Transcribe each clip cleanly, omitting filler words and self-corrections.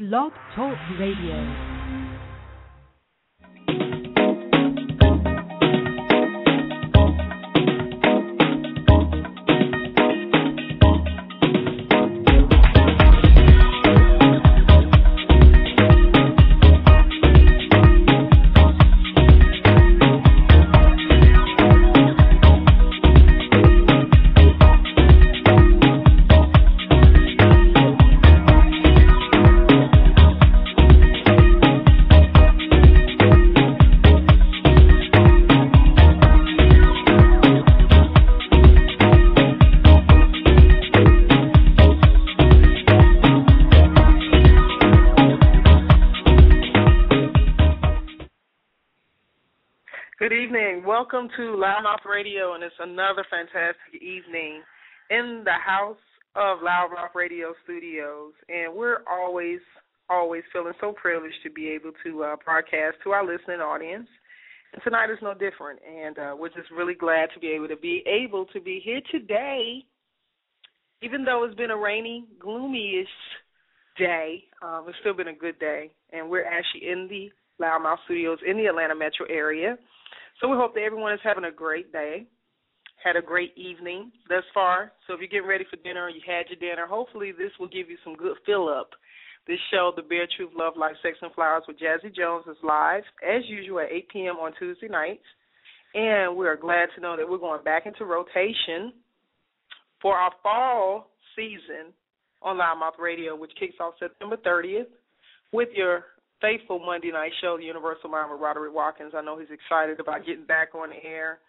Blog Talk Radio. Welcome to Loudmouth Radio, and it's another fantastic evening in the house of Loudmouth Radio Studios. And we're always feeling so privileged to be able to broadcast to our listening audience. And tonight is no different, and we're just really glad to be able to be here today, even though it's been a rainy, gloomy-ish day. It's still been a good day, and we're actually in the Loudmouth Studios in the Atlanta metro area. So we hope that everyone is having a great day, had a great evening thus far. So if you're getting ready for dinner or you had your dinner, hopefully this will give you some good fill-up. This show, The Bare Truth, Love, Life, Sex, and Flowers with Jazzie Jones, is live, as usual, at 8 p.m. on Tuesday nights. And we are glad to know that we're going back into rotation for our fall season on Loudmouth Radio, which kicks off September 30th with your faithful Monday night show, The Universal Mind with Roderick Watkins. I know he's excited about getting back on the air.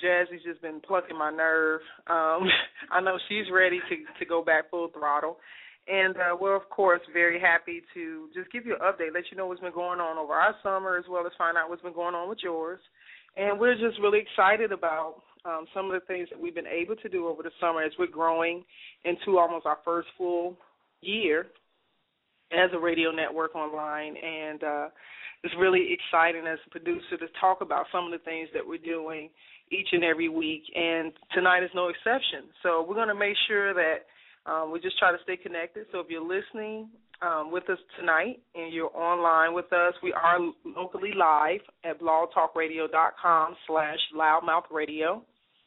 Jazzie's just been plucking my nerve. I know she's ready to go back full throttle. And we're, of course, very happy to just give you an update, let you know what's been going on over our summer, as well as find out what's been going on with yours. And we're just really excited about some of the things that we've been able to do over the summer as we're growing into almost our first full year as a radio network online, and it's really exciting as a producer to talk about some of the things that we're doing each and every week, and tonight is no exception. So we're going to make sure that we just try to stay connected. So if you're listening with us tonight and you're online with us, we are locally live at blogtalkradio.com/loudmouthradio.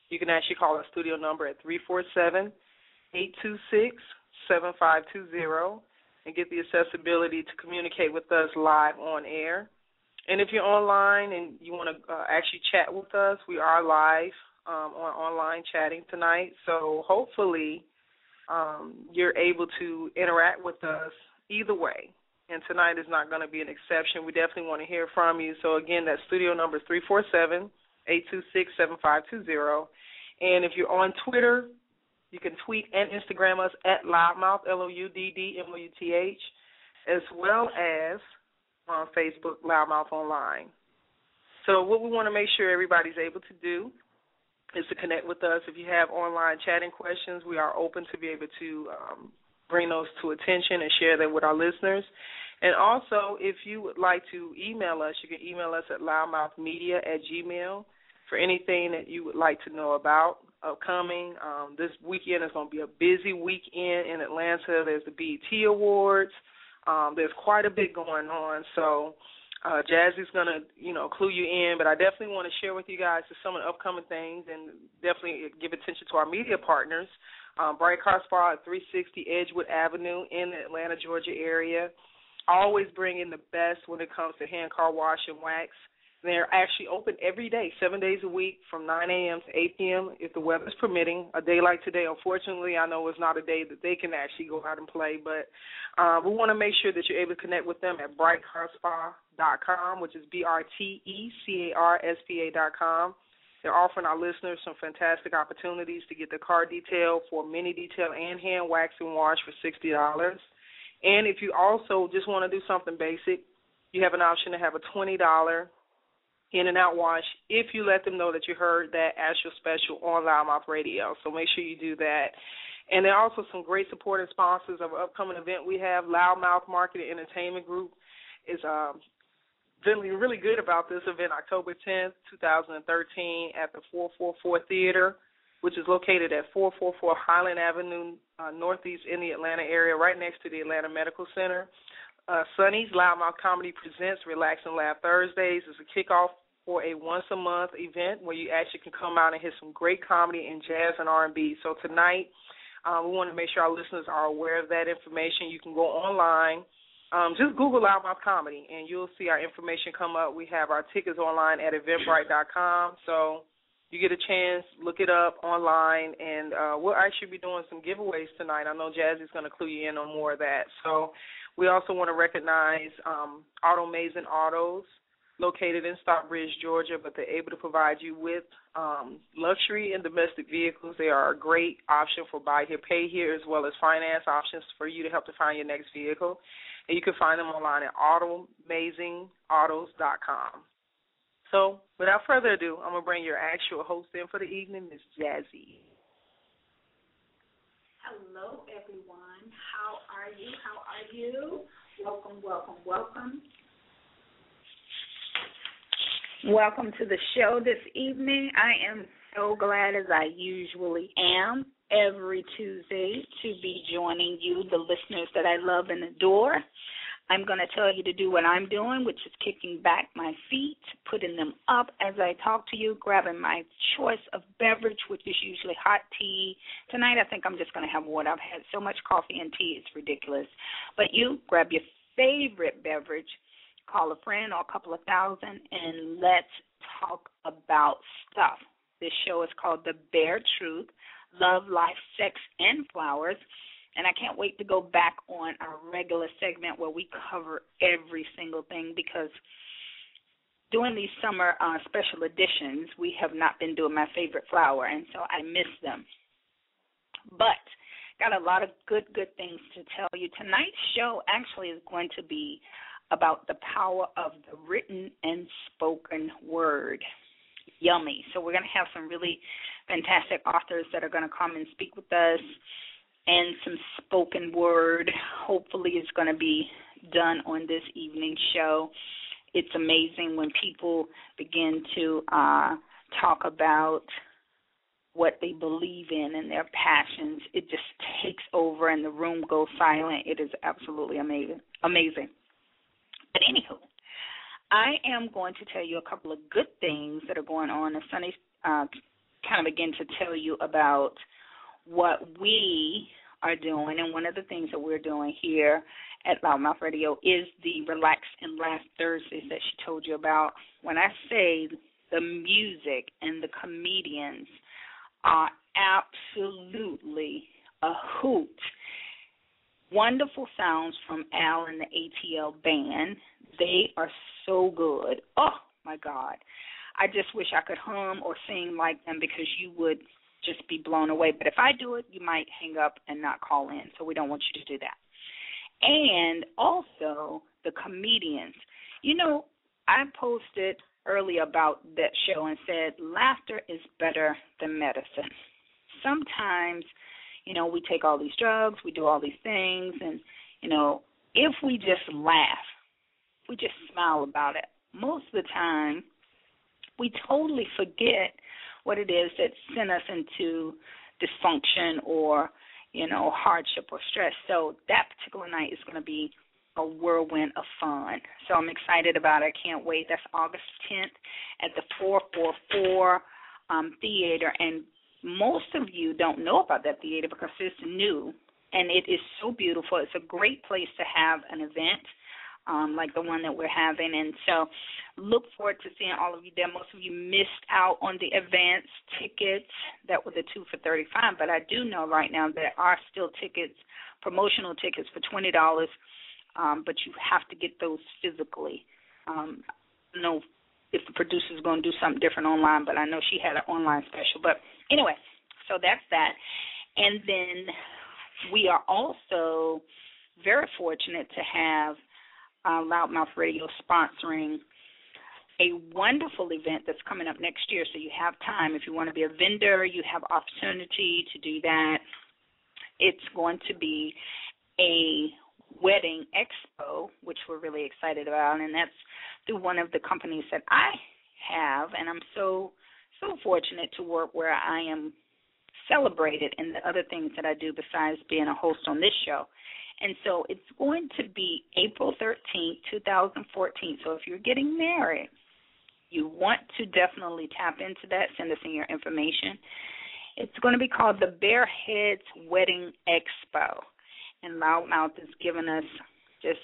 You can actually call our studio number at 347-826-7520. and get the accessibility to communicate with us live on air. And if you're online and you want to actually chat with us, we are live on online chatting tonight. So hopefully you're able to interact with us either way. And tonight is not going to be an exception. We definitely want to hear from you. So, again, that studio number is 347-826-7520. And if you're on Twitter, you can tweet and Instagram us at Loudmouth, LOUDDMOUTH, as well as on Facebook, Loudmouth Online. So what we want to make sure everybody's able to do is to connect with us. If you have online chatting questions, we are open to be able to bring those to attention and share them with our listeners. And also, if you would like to email us, you can email us at loudmouthmedia@gmail.com for anything that you would like to know about upcoming. This weekend is going to be a busy weekend in Atlanta. There's the BET Awards. There's quite a bit going on. So Jazzie's going to, clue you in. But I definitely want to share with you guys some of the upcoming things and definitely give attention to our media partners. Bright Car Spa at 360 Edgewood Avenue in the Atlanta, Georgia area. Always bring in the best when it comes to hand car wash and wax. They're actually open every day, 7 days a week, from 9 a.m. to 8 p.m. if the weather's permitting. A day like today, unfortunately, I know it's not a day that they can actually go out and play, but we want to make sure that you're able to connect with them at brightcarspa.com, which is BRTECARSPA.com. They're offering our listeners some fantastic opportunities to get the car detail for mini detail and hand wax and wash for $60. And if you also just want to do something basic, you have an option to have a $20 in and out wash if you let them know that you heard that Astro Special on Loudmouth Radio. So make sure you do that. And there are also some great supporting sponsors of an upcoming event we have. Loudmouth Marketing Entertainment Group is feeling really good about this event, October 10th, 2013, at the 444 Theater, which is located at 444 Highland Avenue, Northeast in the Atlanta area, right next to the Atlanta Medical Center. Sunny's Loudmouth Comedy Presents Relax and Laugh Thursdays. It's a kickoff for a once-a-month event where you actually can come out and hear some great comedy in jazz and R&B. So tonight, we want to make sure our listeners are aware of that information. You can go online. Just Google Loudmouth Comedy, and you'll see our information come up. We have our tickets online at eventbrite.com. So you get a chance, look it up online, and we'll actually be doing some giveaways tonight. I know Jazzie's going to clue you in on more of that. So we also want to recognize Auto Mason Autos, located in Stockbridge, Georgia, but they're able to provide you with luxury and domestic vehicles. They are a great option for buy here, pay here, as well as finance options for you to help to find your next vehicle. And you can find them online at automazingautos.com. So without further ado, I'm going to bring your actual host in for the evening, Ms. Jazzie. Hello, everyone. How are you? How are you? Welcome, welcome, welcome. Welcome to the show this evening. I am so glad, as I usually am, every Tuesday to be joining you, the listeners that I love and adore. I'm going to tell you to do what I'm doing, which is kicking back my feet, putting them up as I talk to you, grabbing my choice of beverage, which is usually hot tea. Tonight I think I'm just going to have water. I've had so much coffee and tea, it's ridiculous. But you grab your favorite beverage, call a friend or a couple of thousand, and let's talk about stuff. This show is called The Bare Truth, Love, Life, Sex, and Flowers. And I can't wait to go back on our regular segment where we cover every single thing, because doing these summer special editions, we have not been doing my favorite flower, and so I miss them. But got a lot of good things to tell you. Tonight's show actually is going to be about the power of the written and spoken word. Yummy. So we're going to have some really fantastic authors that are going to come and speak with us, and some spoken word hopefully is going to be done on this evening's show. It's amazing when people begin to talk about what they believe in and their passions. It just takes over and the room goes silent. It is absolutely amazing. But anywho, I am going to tell you a couple of good things that are going on. And Sunny kind of begin to tell you about what we are doing, and one of the things that we're doing here at Loudmouth Radio is the Relax and Laugh Thursdays that she told you about. When I say the music and the comedians are absolutely a hoot. Wonderful sounds from Al and the ATL band. They are so good. Oh, my God. I just wish I could hum or sing like them, because you would just be blown away. But if I do it, you might hang up and not call in, so we don't want you to do that. And also the comedians. You know, I posted earlier about that show and said laughter is better than medicine. Sometimes, you know, we take all these drugs, we do all these things, and, you know, if we just laugh, we just smile about it, most of the time we totally forget what it is that sent us into dysfunction or, you know, hardship or stress. So that particular night is going to be a whirlwind of fun. So I'm excited about it. I can't wait. That's August 10th at the 444 Theater. And most of you don't know about that theater because it's new, and it is so beautiful. It's a great place to have an event like the one that we're having. And so look forward to seeing all of you there. Most of you missed out on the advance tickets that were the 2 for $35, but I do know right now there are still tickets, promotional tickets for $20, but you have to get those physically. I don't know if the producer is going to do something different online, but I know she had an online special. But anyway, so that's that. And then we are also very fortunate to have Loudmouth Radio sponsoring a wonderful event that's coming up next year, so you have time. If you want to be a vendor, you have opportunity to do that. It's going to be a wedding expo, which we're really excited about, and that's through one of the companies that I have, and I'm so fortunate to work where I am celebrated in the other things that I do besides being a host on this show. And so it's going to be April 13th, 2014. So if you're getting married, you want to definitely tap into that. Send us in your information. It's going to be called the Bareheads Wedding Expo. And Loudmouth is giving us just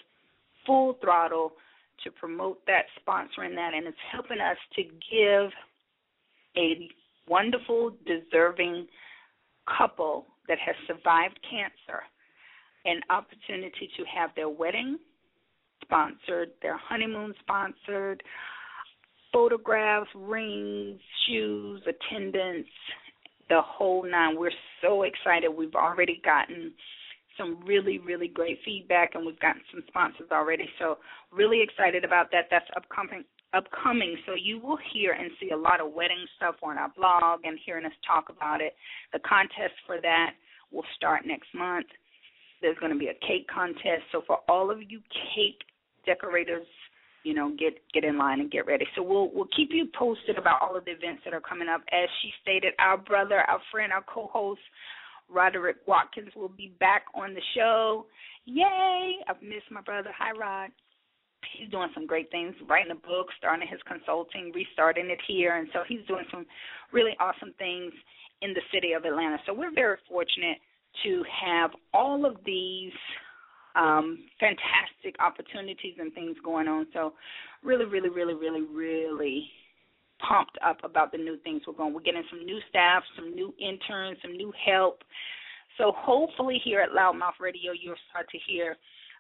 full throttle to promote that, sponsoring that, and it's helping us to give a wonderful, deserving couple that has survived cancer an opportunity to have their wedding sponsored, their honeymoon sponsored, photographs, rings, shoes, attendance, the whole nine. We're so excited. We've already gotten some really, really great feedback, and we've gotten some sponsors already. So really excited about that. That's upcoming. So you will hear and see a lot of wedding stuff on our blog and hearing us talk about it. The contest for that will start next month. There's going to be a cake contest. So for all of you cake decorators, you know, get in line and get ready. So we'll keep you posted about all of the events that are coming up. As she stated, our brother, our friend, our co-host, Roderick Watkins, will be back on the show. Yay! I've missed my brother. Hi, Rod. He's doing some great things, writing a book, starting his consulting, restarting it here. And so he's doing some really awesome things in the city of Atlanta. So we're very fortunate to have all of these fantastic opportunities and things going on. So really, really, really, really, really pumped up about the new things we're going. We're getting some new staff, some new interns, some new help. So hopefully here at Loudmouth Radio you'll start to hear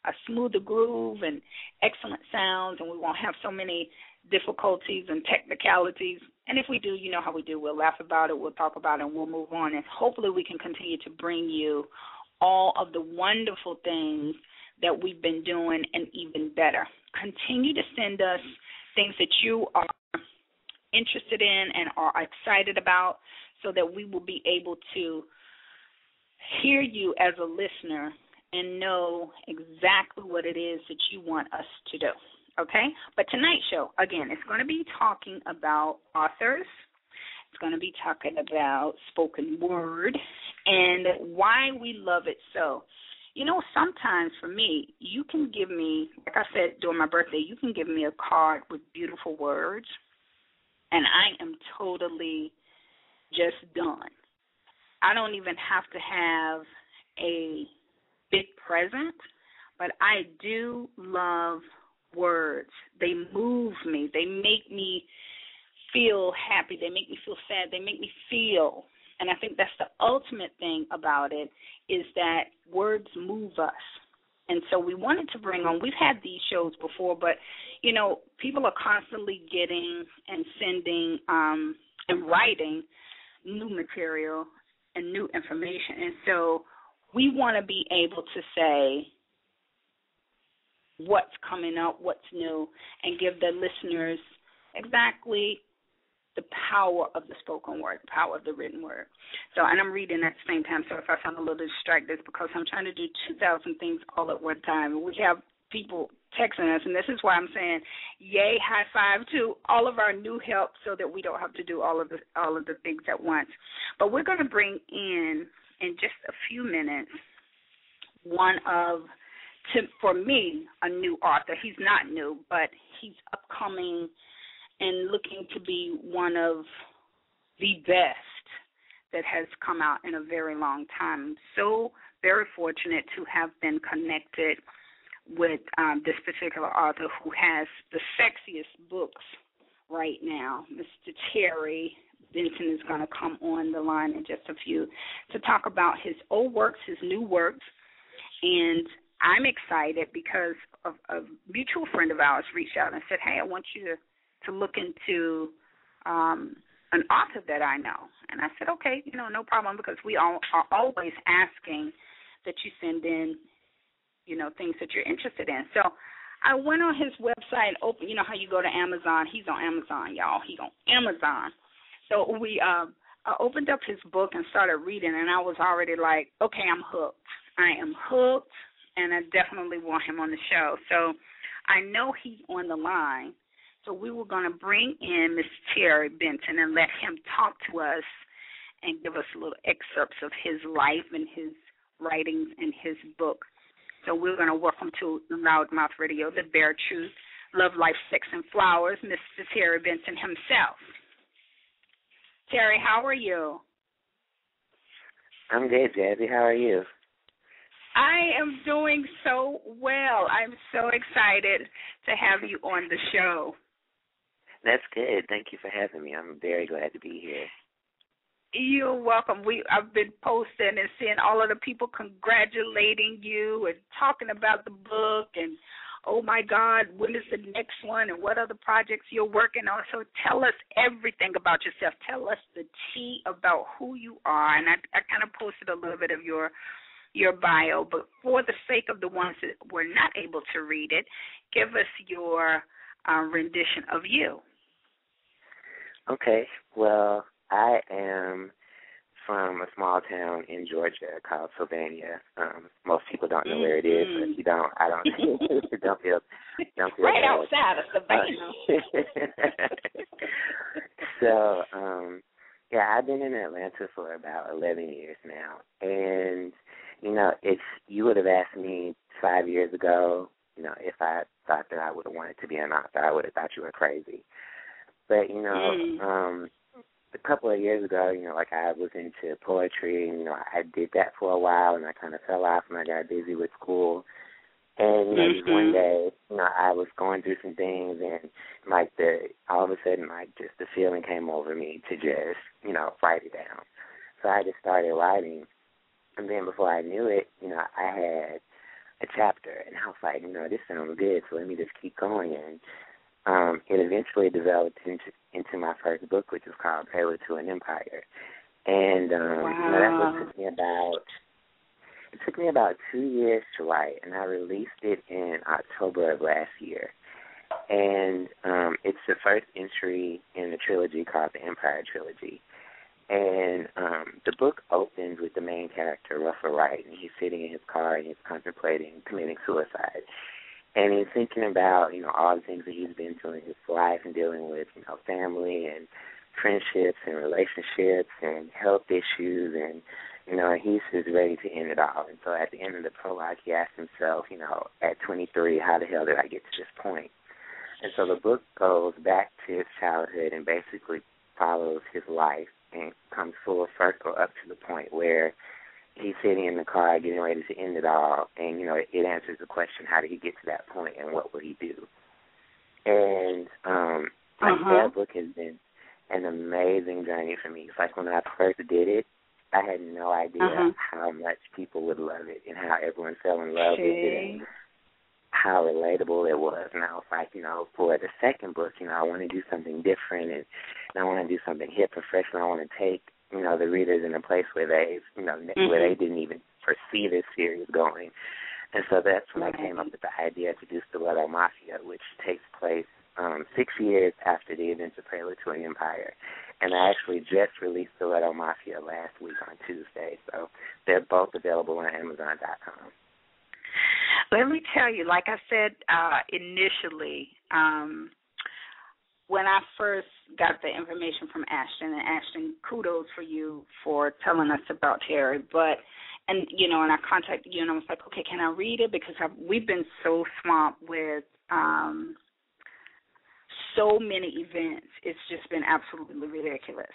a smoother groove and excellent sounds, and we won't have so many difficulties and technicalities. And if we do, you know how we do. We'll laugh about it, we'll talk about it, and we'll move on. And hopefully we can continue to bring you all of the wonderful things that we've been doing and even better. Continue to send us things that you are interested in and are excited about so that we will be able to hear you as a listener and know exactly what it is that you want us to do, okay? But tonight's show, again, it's going to be talking about authors. It's going to be talking about spoken word and why we love it so. You know, sometimes for me, you can give me, like I said during my birthday, you can give me a card with beautiful words, and I am totally just done. I don't even have to have a big present, but I do love words. They move me. They make me feel happy. They make me feel sad. They make me feel. And I think that's the ultimate thing about it is that words move us. And so we wanted to bring on, we've had these shows before, but, you know, people are constantly getting and sending and writing new material and new information. And so we want to be able to say what's coming up, what's new, and give the listeners exactly the power of the spoken word, the power of the written word. So, and I'm reading at the same time, so if I sound a little distracted, it's because I'm trying to do 2,000 things all at one time. We have people texting us, and this is why I'm saying, yay, high five to all of our new help so that we don't have to do all of the things at once. But we're going to bring in just a few minutes, one of, for me, a new author. He's not new, but he's upcoming and looking to be one of the best that has come out in a very long time. I'm so very fortunate to have been connected with this particular author who has the sexiest books right now. Mr. Terry Benton is going to come on the line in just a few to talk about his old works, his new works, and I'm excited because a mutual friend of ours reached out and said, hey, I want you to look into an author that I know. And I said, okay, no problem, because we all are always asking that you send in, things that you're interested in. So I went on his website, open, how you go to Amazon. He's on Amazon, y'all. He's on Amazon. So I opened up his book and started reading, and I was already like, okay, I'm hooked. I am hooked, and I definitely want him on the show. So I know he's on the line. So we were going to bring in Mr. Terry Benton and let him talk to us and give us little excerpts of his life and his writings and his book. So we're going to welcome to Loudmouth Radio, the bare truth, love, life, sex, and flowers, Mr. Terry Benson himself. Terry, how are you? I'm good, Jazzie. How are you? I am doing so well. I'm so excited to have you on the show. That's good. Thank you for having me. I'm very glad to be here. You're welcome. I've been posting and seeing all of the people congratulating you and talking about the book and, oh, my God, when is the next one and what other projects you're working on. So tell us everything about yourself. Tell us the tea about who you are. And I kind of posted a little bit of your bio, but for the sake of the ones that were not able to read it, give us your rendition of you. Okay. Well, I am from a small town in Georgia called Sylvania. Most people don't know where it is, but if you don't, I don't. don't feel right bad. Outside of Savannah. So, yeah, I've been in Atlanta for about 11 years now, and if you would have asked me 5 years ago, if I thought that I would have wanted to be an author, I would have thought you were crazy. But a couple of years ago, I was into poetry, and, I did that for a while, and I kind of fell off, and I got busy with school. And, just one day, I was going through some things, and, all of a sudden, just the feeling came over me to just, write it down. So I just started writing. And then before I knew it, I had a chapter, and I was like, this sounds good, so let me just keep going. And it eventually developed into my first book, which is called Prelude to an Empire. And that book took me about 2 years to write, and I released it in October of last year. And it's the first entry in the trilogy called the Empire Trilogy. And the book opens with the main character, Russell Wright, and he's sitting in his car and he's contemplating committing suicide. And he's thinking about, all the things that he's been through in his life and dealing with, family and friendships and relationships and health issues. And, he's just ready to end it all. And so at the end of the prologue, he asks himself, at 23, how the hell did I get to this point? And so the book goes back to his childhood and basically follows his life and comes full circle up to the point where he's sitting in the car getting ready to end it all, and, it answers the question, how did he get to that point and what will he do? And that book has been an amazing journey for me. It's like when I first did it, I had no idea how much people would love it and how everyone fell in love with it and how relatable it was. And I was like, for the second book, I want to do something different, and I want to do something hip and fresh, and I want to take the readers in a place where they, where they didn't even foresee this series going. And so that's when I came up with the idea to do Stiletto Mafia, which takes place 6 years after the events of Prelude to an Empire. And I actually just released Stiletto Mafia last week on Tuesday. So they're both available on Amazon.com. Let me tell you, like I said initially, when I first got the information from Ashton, and Ashton, kudos for you for telling us about Terry, and I contacted you, and I was like, okay, can I read it? Because we've been so swamped with so many events. It's just been absolutely ridiculous.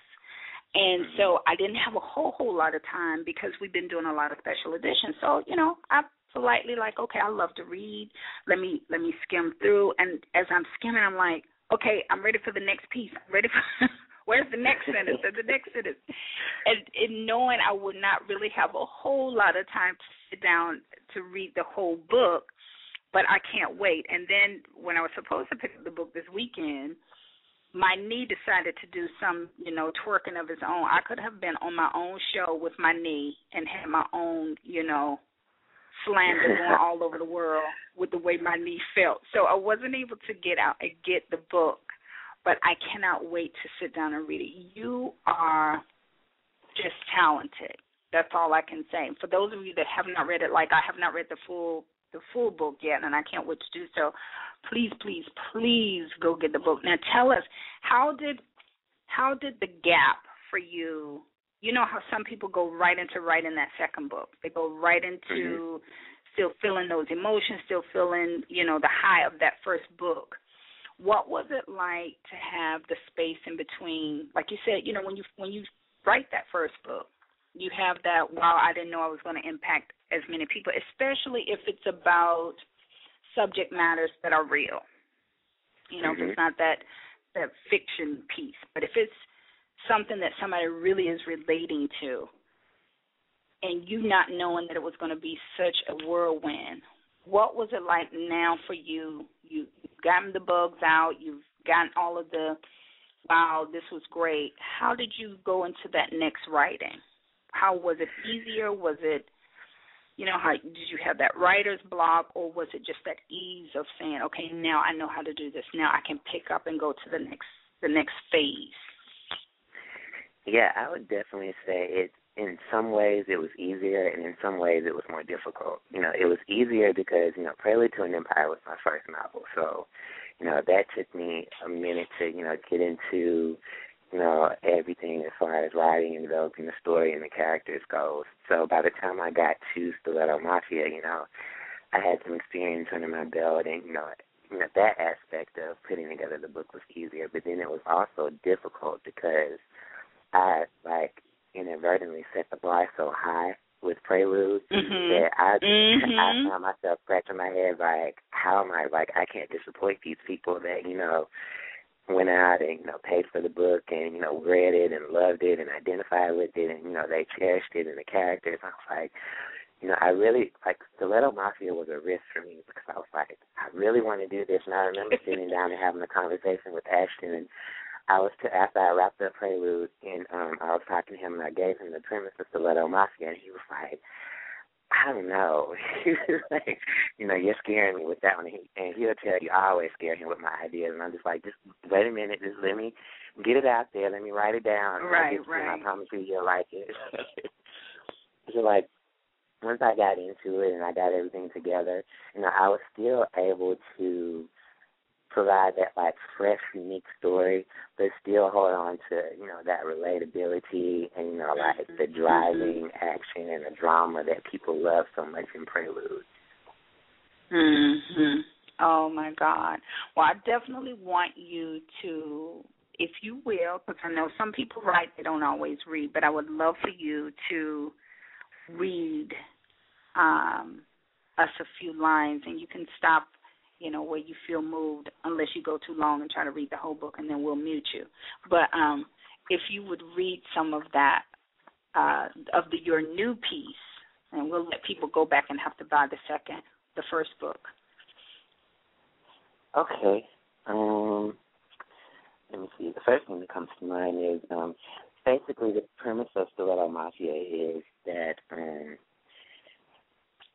And so I didn't have a whole lot of time because we've been doing a lot of special editions. So, I politely okay, I love to read. Let me skim through. And as I'm skimming, I'm like, okay, I'm ready for the next piece. I'm ready for where's the next sentence or the next sentence. And knowing I would not really have a whole lot of time to sit down to read the whole book, but I can't wait. And then when I was supposed to pick up the book this weekend, my knee decided to do some, twerking of its own. I could have been on my own show with my knee and had my own, slander going all over the world with the way my knee felt. So I wasn't able to get out and get the book, but I cannot wait to sit down and read it. You are just talented. That's all I can say. For those of you that have not read it, like I have not read the full book yet, and I can't wait to do so, please, please, please go get the book. Now tell us, how did the gap for you, how some people go right into writing that second book. They go right into still feeling those emotions, still feeling, the high of that first book. What was it like to have the space in between? Like you said, when you write that first book, you have that, wow, I didn't know I was going to impact as many people, especially if it's about subject matters that are real. If it's not that fiction piece, but if it's something that somebody really is relating to, and you not knowing that it was going to be such a whirlwind, what was it like now for you? You've gotten the bugs out, you've gotten all of the, wow, this was great. How did you go into that next writing? How was it easier? Was it, how did you have that writer's block, or was it just that ease of saying, okay, now I know how to do this. Now I can pick up and go to the next phase? Yeah, I would definitely say in some ways it was easier, and in some ways it was more difficult. It was easier because, Prelude to an Empire was my first novel. So, that took me a minute to, get into, everything as far as writing and developing the story and the characters goes. So by the time I got to Stiletto Mafia, I had some experience under my belt, and, that aspect of putting together the book was easier. But then it was also difficult because I, inadvertently set the bar so high with Prelude that I found myself scratching my head how am I can't disappoint these people that, went out and, paid for the book and, read it and loved it and identified with it and, they cherished it and the characters. I was I really, Stiletto Mafia was a risk for me because I was I really want to do this. And I remember sitting down and having a conversation with Ashton, and after I wrapped up Prelude, and I was talking to him, and I gave him the premise of Stiletto Mafia, and he was I don't know. He was you're scaring me with that one. And he'll tell you, I always scare him with my ideas, and I'm just just wait a minute, just let me get it out there, let me write it down. Right. And I promise you'll like it. So, once I got into it and I got everything together, I was still able to provide that fresh, unique story, but still hold on to that relatability and the driving action and the drama that people love so much in Prelude. Oh my God! Well, I definitely want you to, if you will, because I know some people write, they don't always read, but I would love for you to read us a few lines, and you can stop where you feel moved, unless you go too long and try to read the whole book, and then we'll mute you. But if you would read some of that, your new piece, and we'll let people go back and have to buy the first book. Okay. Let me see. The first thing that comes to mind is basically the premise of Stiletto Mafia is that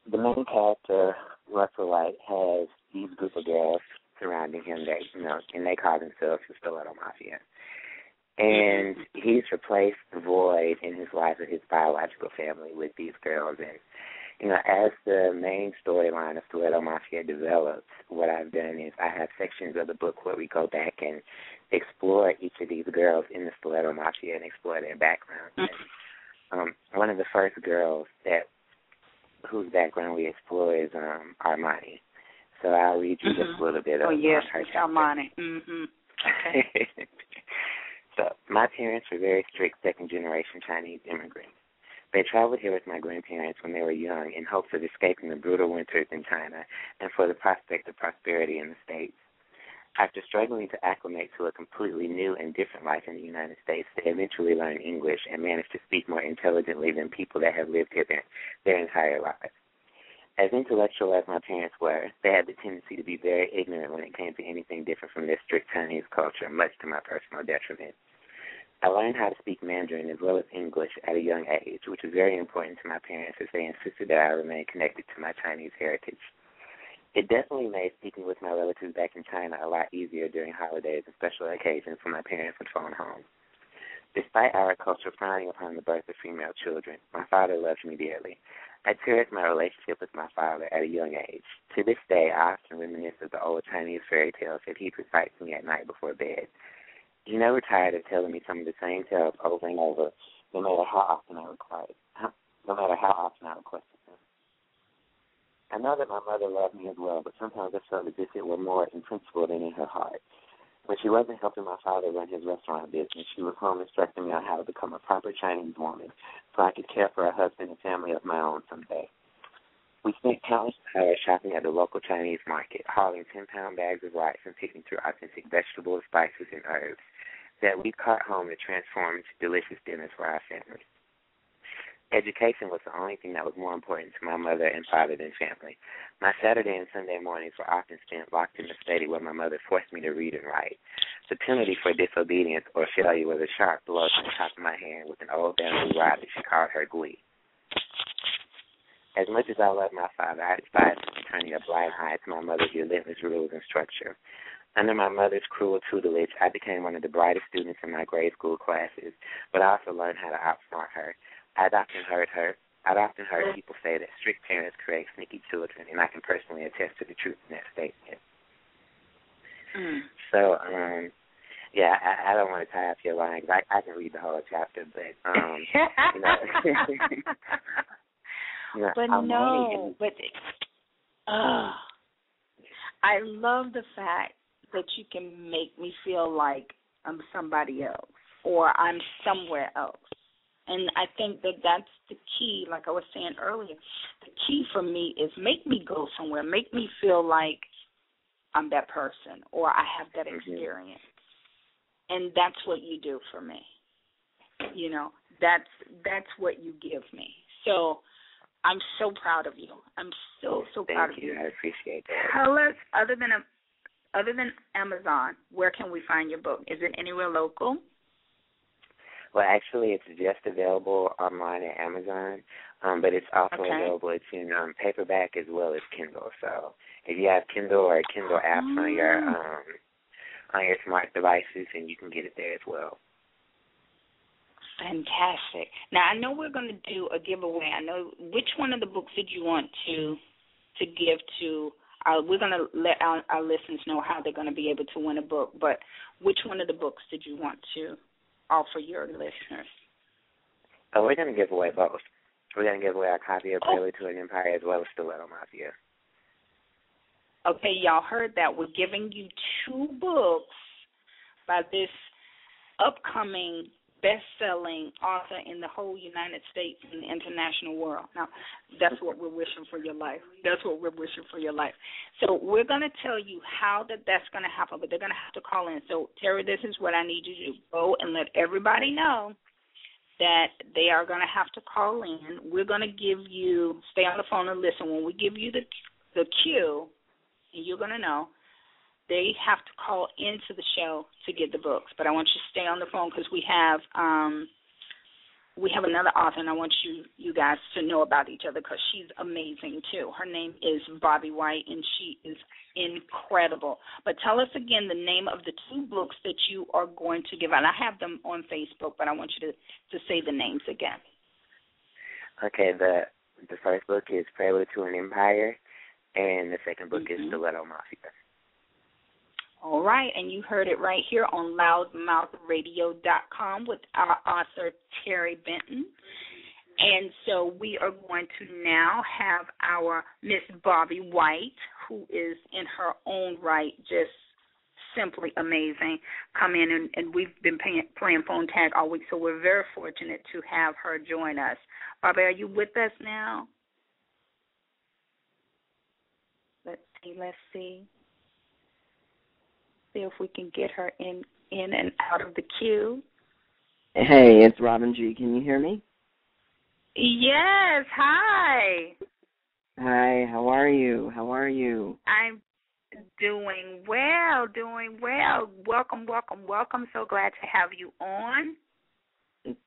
the main character, Russell White, has these group of girls surrounding him that, and they call themselves the Stiletto Mafia. And he's replaced the void in his life of his biological family with these girls. And, as the main storyline of Stiletto Mafia develops, what I've done is I have sections of the book where we go back and explore each of these girls in the Stiletto Mafia and explore their background. And, one of the first girls whose background we explore is Armani. So I'll read you just a little bit of her. Armani. Okay. So my parents were very strict second-generation Chinese immigrants. They traveled here with my grandparents when they were young in hopes of escaping the brutal winters in China and for the prospect of prosperity in the States. After struggling to acclimate to a completely new and different life in the United States, they eventually learned English and managed to speak more intelligently than people that have lived here their entire lives. As intellectual as my parents were, they had the tendency to be very ignorant when it came to anything different from their strict Chinese culture, much to my personal detriment. I learned how to speak Mandarin as well as English at a young age, which was very important to my parents as they insisted that I remain connected to my Chinese heritage. It definitely made speaking with my relatives back in China a lot easier during holidays and special occasions when my parents would phone home. Despite our culture frowning upon the birth of female children, my father loved me dearly. I cherished my relationship with my father at a young age. To this day, I often reminisce of the old Chinese fairy tales that he'd recite to me at night before bed. He never tired of telling me some of the same tales over and over, no matter how often I requested them. I know that my mother loved me as well, but sometimes I felt as if it were more in principle than in her heart. When she wasn't helping my father run his restaurant business, she was home instructing me on how to become a proper Chinese woman so I could care for a husband and family of my own someday. We spent countless hours shopping at the local Chinese market, hauling 10-pound bags of rice and picking through authentic vegetables, spices, and herbs that we caught home to transform into delicious dinners for our family. Education was the only thing that was more important to my mother and father than family. My Saturday and Sunday mornings were often spent locked in the study where my mother forced me to read and write. The penalty for disobedience or failure was a sharp blow to the top of my hand with an old bamboo rod that she called her gui. As much as I loved my father, I despised turning a blind eye to my mother's relentless rules and structure. Under my mother's cruel tutelage, I became one of the brightest students in my grade school classes, but I also learned how to outsmart her. I'd often heard people say that strict parents create sneaky children, and I can personally attest to the truth in that statement. So, yeah, I don't want to tie up your line. I can read the whole chapter, but, you know. You know, I love the fact that you can make me feel like I'm somebody else or I'm somewhere else. And I think that that's the key, like I was saying earlier. The key for me is make me go somewhere, make me feel like I'm that person or I have that experience. And that's what you do for me. You know, that's what you give me. So I'm so proud of you. I'm so proud of you. Thank you. I appreciate that. Tell us, other than Amazon, where can we find your book? Is it anywhere local? Well, actually, it's just available online at Amazon, but it's also available. It's in paperback as well as Kindle. So if you have Kindle or Kindle apps on your smart devices, then you can get it there as well. Fantastic. Now, I know we're going to do a giveaway. I know which one of the books did you want to give to we're going to let our listeners know how they're going to be able to win a book, but which one of the books did you want to offer your listeners? Oh, we're going to give away both. We're going to give away a copy of Prelude to an Empire as well as Stiletto Mafia. Okay, y'all heard that. We're giving you 2 books by this upcoming best-selling author in the whole United States and the international world. Now, that's what we're wishing for your life. That's what we're wishing for your life. So we're going to tell you how that's going to happen, but they're going to have to call in. So, Terry, this is what I need you to do. Go and let everybody know that they are going to have to call in. We're going to give you, stay on the phone and listen. When we give you the cue, and you're going to know, they have to call into the show to get the books. But I want you to stay on the phone because we have another author, and I want you guys to know about each other because she's amazing, too. Her name is Bobby White, and she is incredible. But tell us again the name of the 2 books that you are going to give out. I have them on Facebook, but I want you to say the names again. Okay, the first book is Prelude to an Empire, and the second book is Stiletto Mafia. All right, and you heard it right here on loudmouthradio.com with our author, Terry Benton. And so we are going to now have our Miss Bobby White, who is in her own right just simply amazing, come in, and we've been playing phone tag all week, so we're very fortunate to have her join us. Bobby, are you with us now? Let's see. See if we can get her in and out of the queue. Hey, it's Robin G. Can you hear me? Yes. Hi. Hi. How are you? I'm doing well. Welcome. So glad to have you on.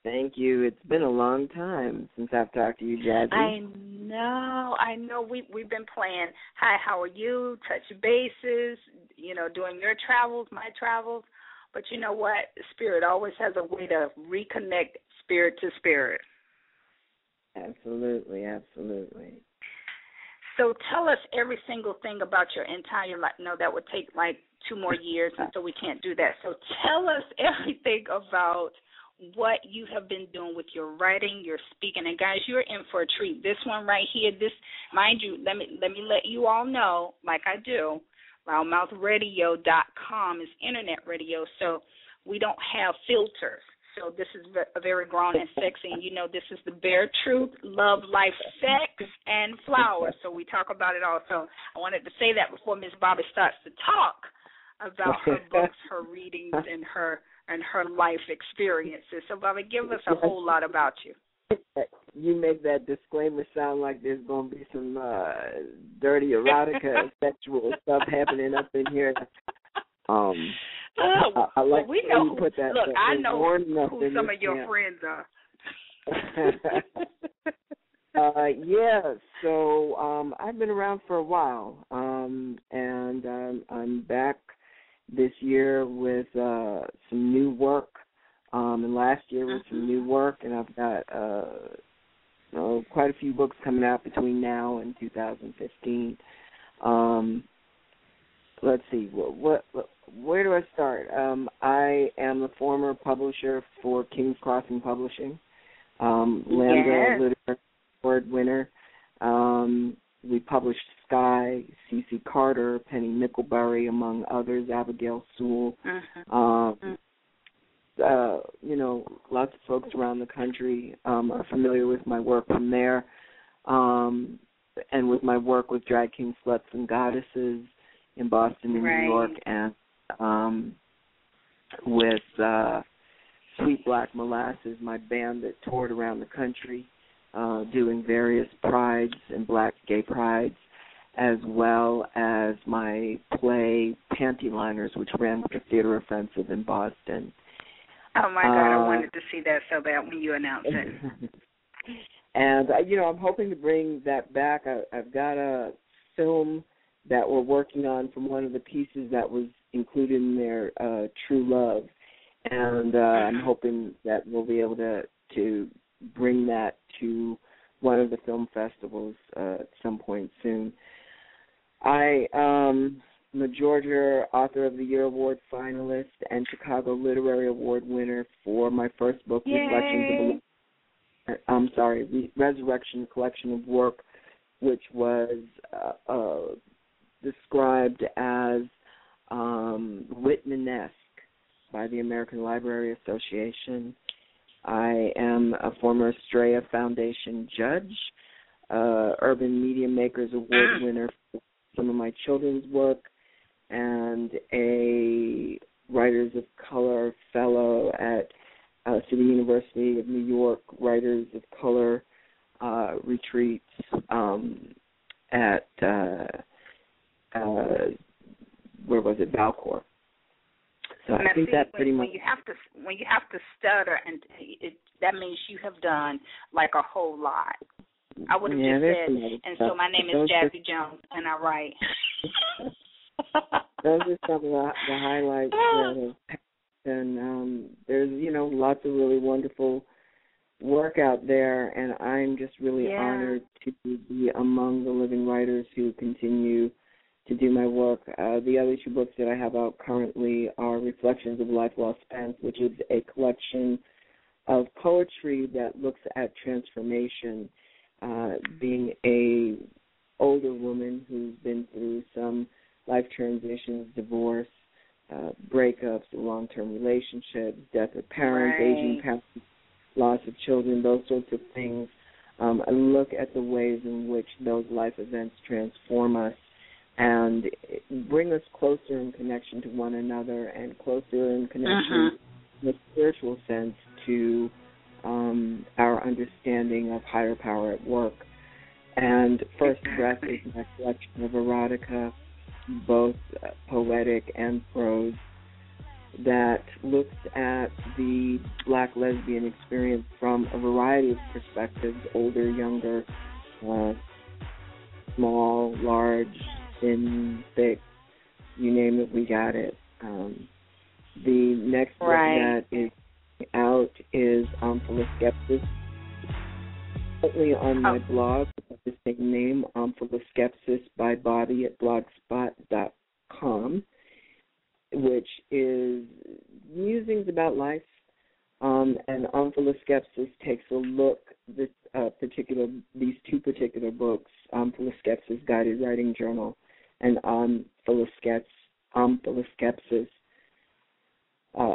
Thank you. It's been a long time since I've talked to you, Jazzie. I know. We've been playing hi, how are you, touch bases, doing your travels, my travels. But you know what? Spirit always has a way to reconnect spirit to spirit. Absolutely. So tell us every single thing about your entire life. No, that would take like 2 more years, and so we can't do that. So tell us everything about what you have been doing with your writing, your speaking. And, guys, you're in for a treat. This one right here, this, mind you, let me let you all know, like I do, loudmouthradio.com is internet radio, so we don't have filters. So this is a very grown and sexy, and you know this is the bare truth, love, life, sex, and flowers. So we talk about it all. So I wanted to say that before Miss Bobby starts to talk about her books, her readings, and her life experiences. So, Bobby, give us a whole lot about you. You make that disclaimer sound like there's going to be some dirty erotica, sexual stuff happening up in here. I like we know who, put that. Look, I know who some of your friends are. Yeah, so I've been around for a while, and I'm back this year with some new work, and last year with some new work, and I've got quite a few books coming out between now and 2015. Let's see, where do I start? I am a former publisher for King's Crossing Publishing, Lambda Literary Award winner. We published Sky, C.C. Carter, Penny Nickelberry, among others, Abigail Sewell. Lots of folks around the country are familiar with my work from there, and with my work with Drag King Sluts and Goddesses in Boston and New York, and with Sweet Black Molasses, my band that toured around the country doing various prides and black gay prides, as well as my play Panty Liners, which ran with the Theater Offensive in Boston. Oh, my God, I wanted to see that so bad when you announced it. And, I'm hoping to bring that back. I've got a film that we're working on from one of the pieces that was included in there, True Love. And I'm hoping that we'll be able to bring that to one of the film festivals at some point soon. I am a Georgia Author of the Year Award finalist and Chicago Literary Award winner for my first book, Resurrection Collection of Work, which was described as Whitman-esque by the American Library Association. I am a former Estrella Foundation judge, Urban Media Makers Award winner for some of my children's work, and a Writers of Color Fellow at City University of New York Writers of Color retreats at Valcourt. So I think that's pretty much. When you have to stutter, and that means you have done like a whole lot. I would have just said, and so my name is Jazzie Jones, and I write. Those are some of the highlights that have happened. And there's, lots of really wonderful work out there, and I'm just really honored to be among the living writers who continue to do my work. The other two books that I have out currently are Reflections of Life Well Spent, which is a collection of poetry that looks at transformation, being a older woman who's been through some life transitions, divorce, breakups, long-term relationships, death of parents, aging parents, loss of children, those sorts of things. I look at the ways in which those life events transform us and bring us closer in connection to one another and closer in connection in a spiritual sense to our understanding of higher power at work. And First Breath is my collection of erotica, both poetic and prose, that looks at the black lesbian experience from a variety of perspectives, older, younger, small, large, thin, thick, you name it, we got it. The next book that is out is Full of Skepsis. Currently on my blog, the same name, Full of Skepsis by Bobby at blogspot.com, which is musings about life, And On Full of Skepsis takes a look, these two particular books, Full of Skepsis Guided Writing Journal and Full of Skepsis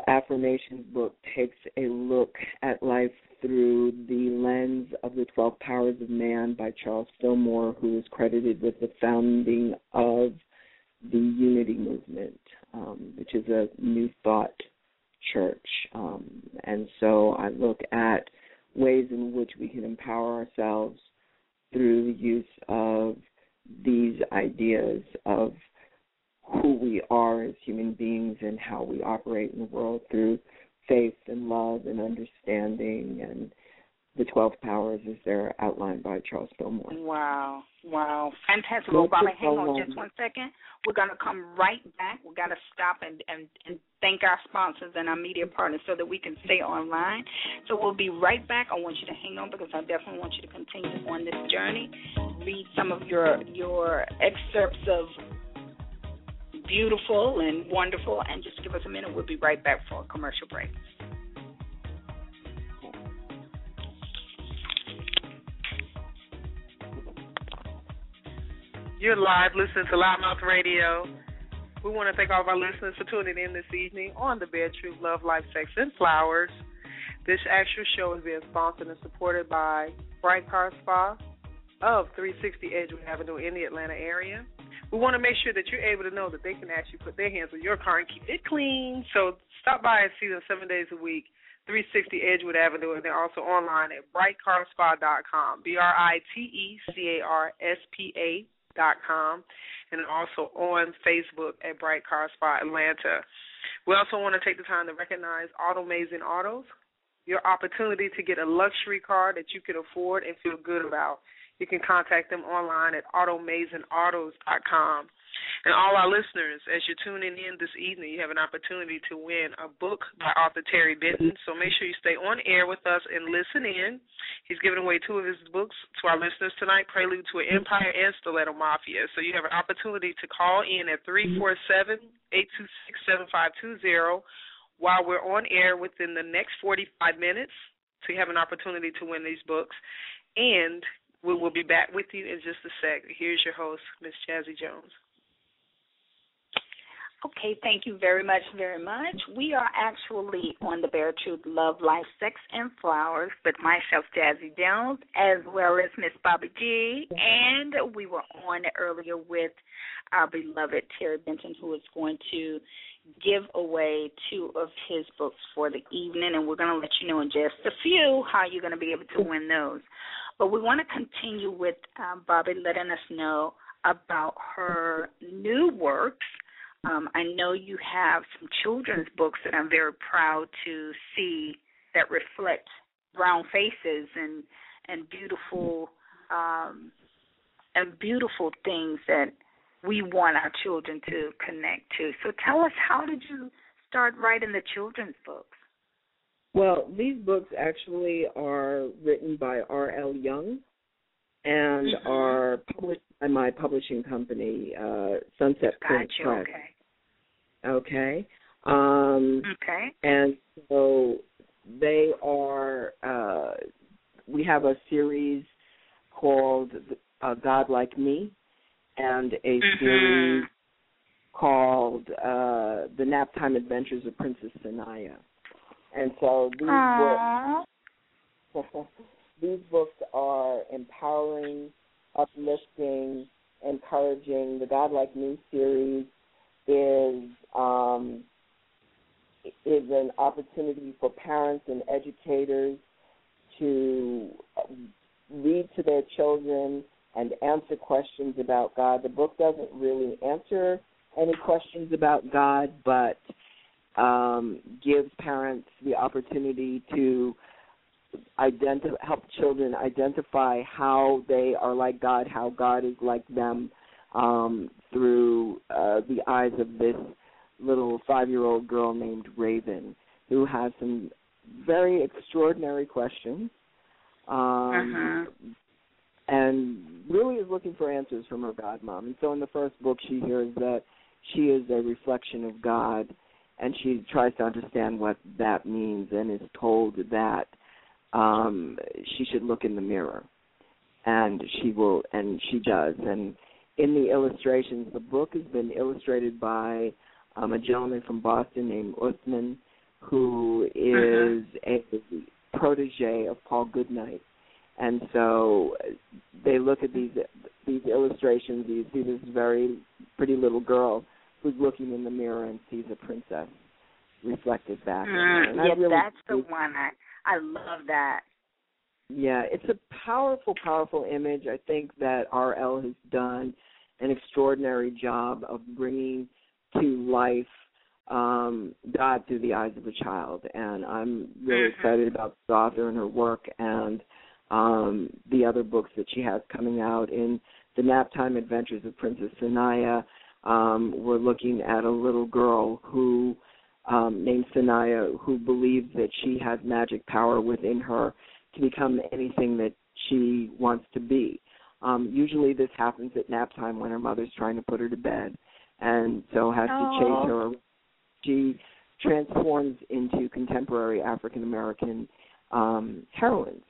Affirmations book takes a look at life through the lens of the 12 Powers of Man by Charles Fillmore, who is credited with the founding of the Unity Movement, which is a New Thought church. And so I look at ways in which we can empower ourselves through the use of these ideas of who we are as human beings and how we operate in the world through faith and love and understanding, and the 12 powers as they're outlined by Charles Fillmore. Wow. Fantastic. Well, Bobby, hang on just 1 second. We're going to come right back. We've got to stop and thank our sponsors and our media partners so that we can stay online. So we'll be right back. I want you to hang on because I definitely want you to continue on this journey. Read some of your excerpts of beautiful and wonderful, and just give us a minute. We'll be right back for a commercial break. You're live listening to Loudmouth Radio. We want to thank all of our listeners for tuning in this evening on The Bare Truth, Love, Life, Sex, and Flowers. This actual show is being sponsored and supported by Bright Car Spa of 360 Edgewood Avenue in the Atlanta area. We want to make sure that you're able to know that they can actually put their hands on your car and keep it clean. So stop by and see them 7 days a week, 360 Edgewood Avenue, and they're also online at brightcarspa.com, BrightCarspa.com, and also on Facebook at Bright Car Spa Atlanta. We also want to take the time to recognize Automazing Autos, your opportunity to get a luxury car that you can afford and feel good about. You can contact them online at automazingautos.com. And all our listeners, as you're tuning in this evening, you have an opportunity to win a book by author Terry Benton. So make sure you stay on air with us and listen in. He's giving away 2 of his books to our listeners tonight, Prelude to an Empire and Stiletto Mafia. So you have an opportunity to call in at 347-826-7520 while we're on air within the next 45 minutes. So you have an opportunity to win these books. And we will be back with you in just a sec. Here's your host, Miss Jazzie Jones. Okay, thank you very much, very much. We are actually on The Bare Truth, Love, Life, Sex, and Flowers with myself, Jazzie Jones, as well as Miss Bobby G. And we were on earlier with our beloved Terry Benton, who is going to give away 2 of his books for the evening. And we're going to let you know in just a few how you're going to be able to win those. But we want to continue with Bobby letting us know about her new works. I know you have some children's books that I'm very proud to see that reflect brown faces and beautiful things that we want our children to connect to. So tell us, how did you start writing the children's books? Well, these books actually are written by R.L. Young and are published by my publishing company, Sunset Print Press. Okay. Okay. And so they are, we have a series called God Like Me and a series called The Naptime Adventures of Princess Sanaya. And so these books are empowering, uplifting, encouraging. The God Like Me series is an opportunity for parents and educators to read to their children and answer questions about God. The book doesn't really answer any questions about God, but gives parents the opportunity to help children identify how they are like God, how God is like them, through the eyes of this little 5-year-old girl named Raven, who has some very extraordinary questions, and really is looking for answers from her godmom. And so in the first book, she hears that she is a reflection of God, and she tries to understand what that means and is told that she should look in the mirror, and she will, and she does. And in the illustrations, the book has been illustrated by a gentleman from Boston named Usman, who is a protege of Paul Goodnight. And so they look at these illustrations. You see this very pretty little girl who's looking in the mirror and sees a princess reflected back in her. And that's the one. I love that. Yeah, it's a powerful, powerful image. I think that R.L. has done an extraordinary job of bringing to life God through the eyes of a child. And I'm really excited about the author and her work and the other books that she has coming out. In the Naptime Adventures of Princess Sanaya, we're looking at a little girl who named Sanaya, who believes that she has magic power within her to become anything that she wants to be. Usually this happens at nap time when her mother's trying to put her to bed, and so has to chase her. She transforms into contemporary African-American heroines.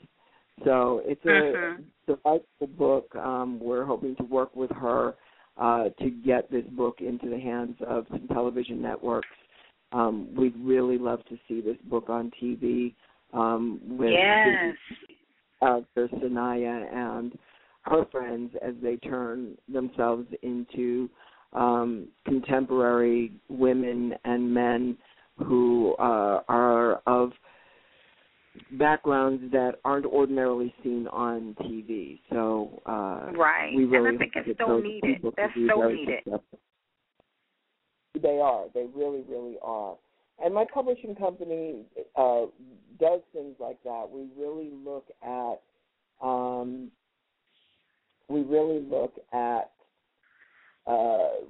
So it's a delightful book. We're hoping to work with her to get this book into the hands of some television networks. We'd really love to see this book on TV with Sanaya and her friends as they turn themselves into contemporary women and men who are of backgrounds that aren't ordinarily seen on TV. So we really, and I think it's so needed. That's so needed. They are. They really, really are. And my publishing company does things like that. We really look at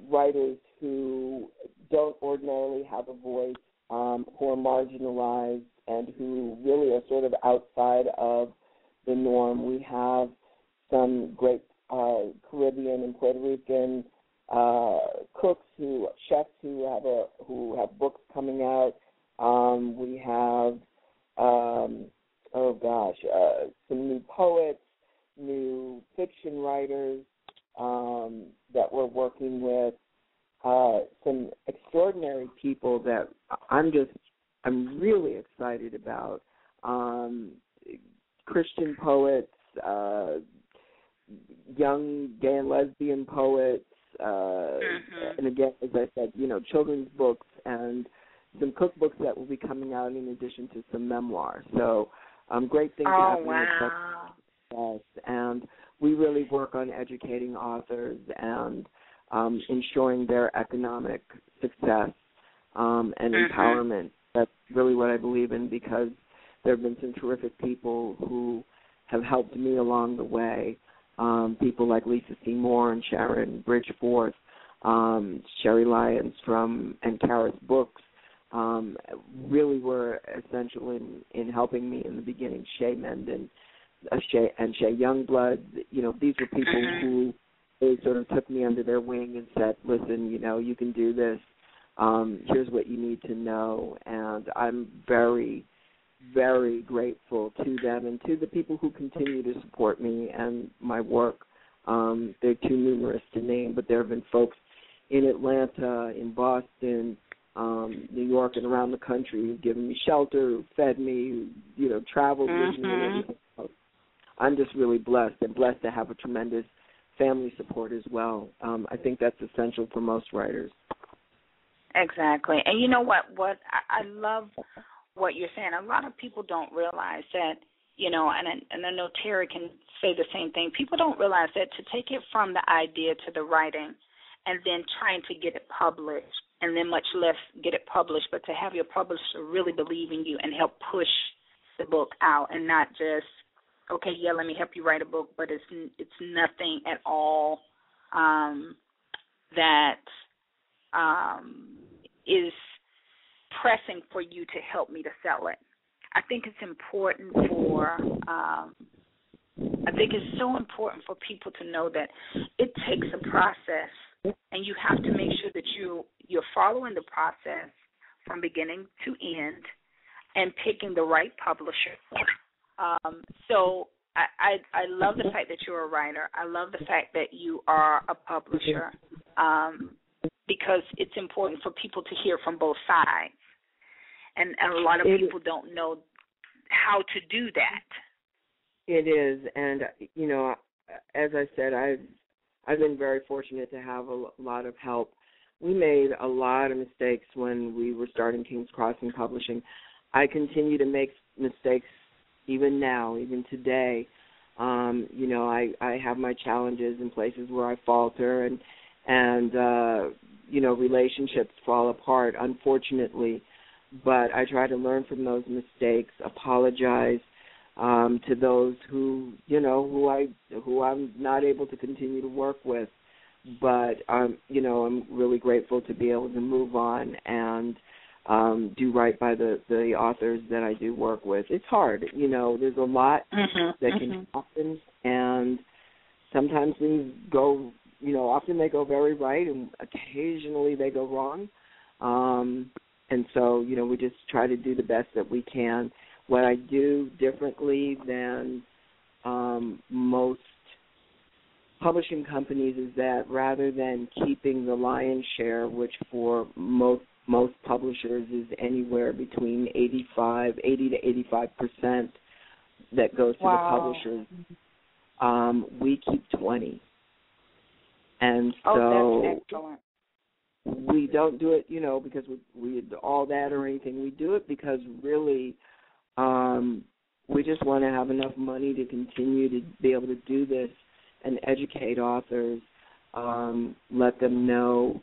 writers who don't ordinarily have a voice, who are marginalized, and who really are sort of outside of the norm. We have some great Caribbean and Puerto Rican cooks, chefs who have books coming out. We have some new poets, new fiction writers that we're working with. Some extraordinary people that I'm really excited about. Christian poets, young gay and lesbian poets, and again, as I said, children's books and some cookbooks that will be coming out in addition to some memoirs. So great things happening. Yes, and we really work on educating authors and ensuring their economic success and empowerment. That's really what I believe in, because there have been some terrific people who have helped me along the way. People like Lisa Seymour and Sharon Bridgeforth, Sherry Lyons and Karis Books really were essential in helping me in the beginning. Shay Mendon and Shay Youngblood. These were people who they sort of took me under their wing and said, listen, you can do this. Here's what you need to know. And I'm very, very grateful to them and to the people who continue to support me and my work. They're too numerous to name, but there have been folks in Atlanta, in Boston, New York, and around the country who've given me shelter, who fed me, who traveled with me and everything else. I'm just really blessed, and blessed to have a tremendous family support as well. I think that's essential for most writers. Exactly. And you know what I love what you're saying. A lot of people don't realize that, and I know Terry can say the same thing. People don't realize that to take it from the idea to the writing and then trying to get it published, and then much less get it published, but to have your publisher really believe in you and help push the book out, and not just, okay, yeah, let me help you write a book, but it's nothing at all that is pressing for you to help me to sell it. I think it's important so important for people to know that it takes a process, and you have to make sure that you're following the process, from beginning to end and picking the right publisher. So I love the fact that you're a writer. I love the fact that you are a publisher, because it's important for people to hear from both sides. And a lot of people don't know how to do that. It is. And, you know, as I said, I've been very fortunate to have a lot of help. We made a lot of mistakes when we were starting King's Crossing Publishing. I continue to make mistakes even now, even today. You know, I have my challenges in places where I falter and you know, relationships fall apart, unfortunately. But I try to learn from those mistakes, apologize to those who, you know, who I'm not able to continue to work with. But you know, I'm really grateful to be able to move on and do right by the authors that I do work with. It's hard, you know. There's a lot that can happen, and sometimes things go, you know, often they go very right, and occasionally they go wrong. And so, you know, we just try to do the best that we can. What I do differently than most publishing companies is that rather than keeping the lion's share, which for most publishers is anywhere between 80 to 85% that goes to the publishers, we keep 20. And so that's excellent. We don't do it, you know, because we all that or anything. We do it because really we just want to have enough money to continue to be able to do this and educate authors, let them know,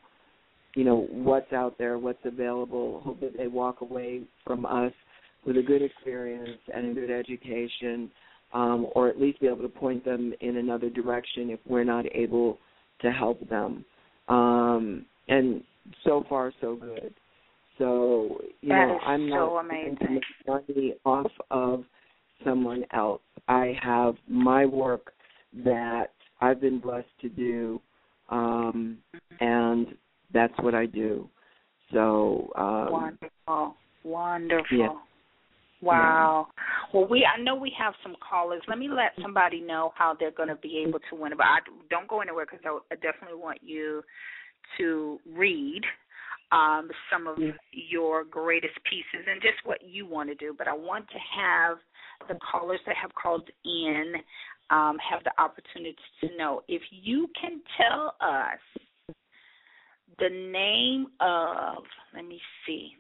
you know, what's out there, what's available. Hope that they walk away from us with a good experience and a good education, or at least be able to point them in another direction if we're not able to help them. And so far, so good. So, you know, I'm not going to make money off of someone else. I have my work that I've been blessed to do, and that's what I do. So wonderful. Yeah. Wow. Well, I know we have some callers. Let me let somebody know how they're going to be able to win. But don't go anywhere, because I definitely want you to read some of your greatest pieces and just what you want to do. But I want to have the callers that have called in have the opportunity to know. If you can tell us the name of, let me see.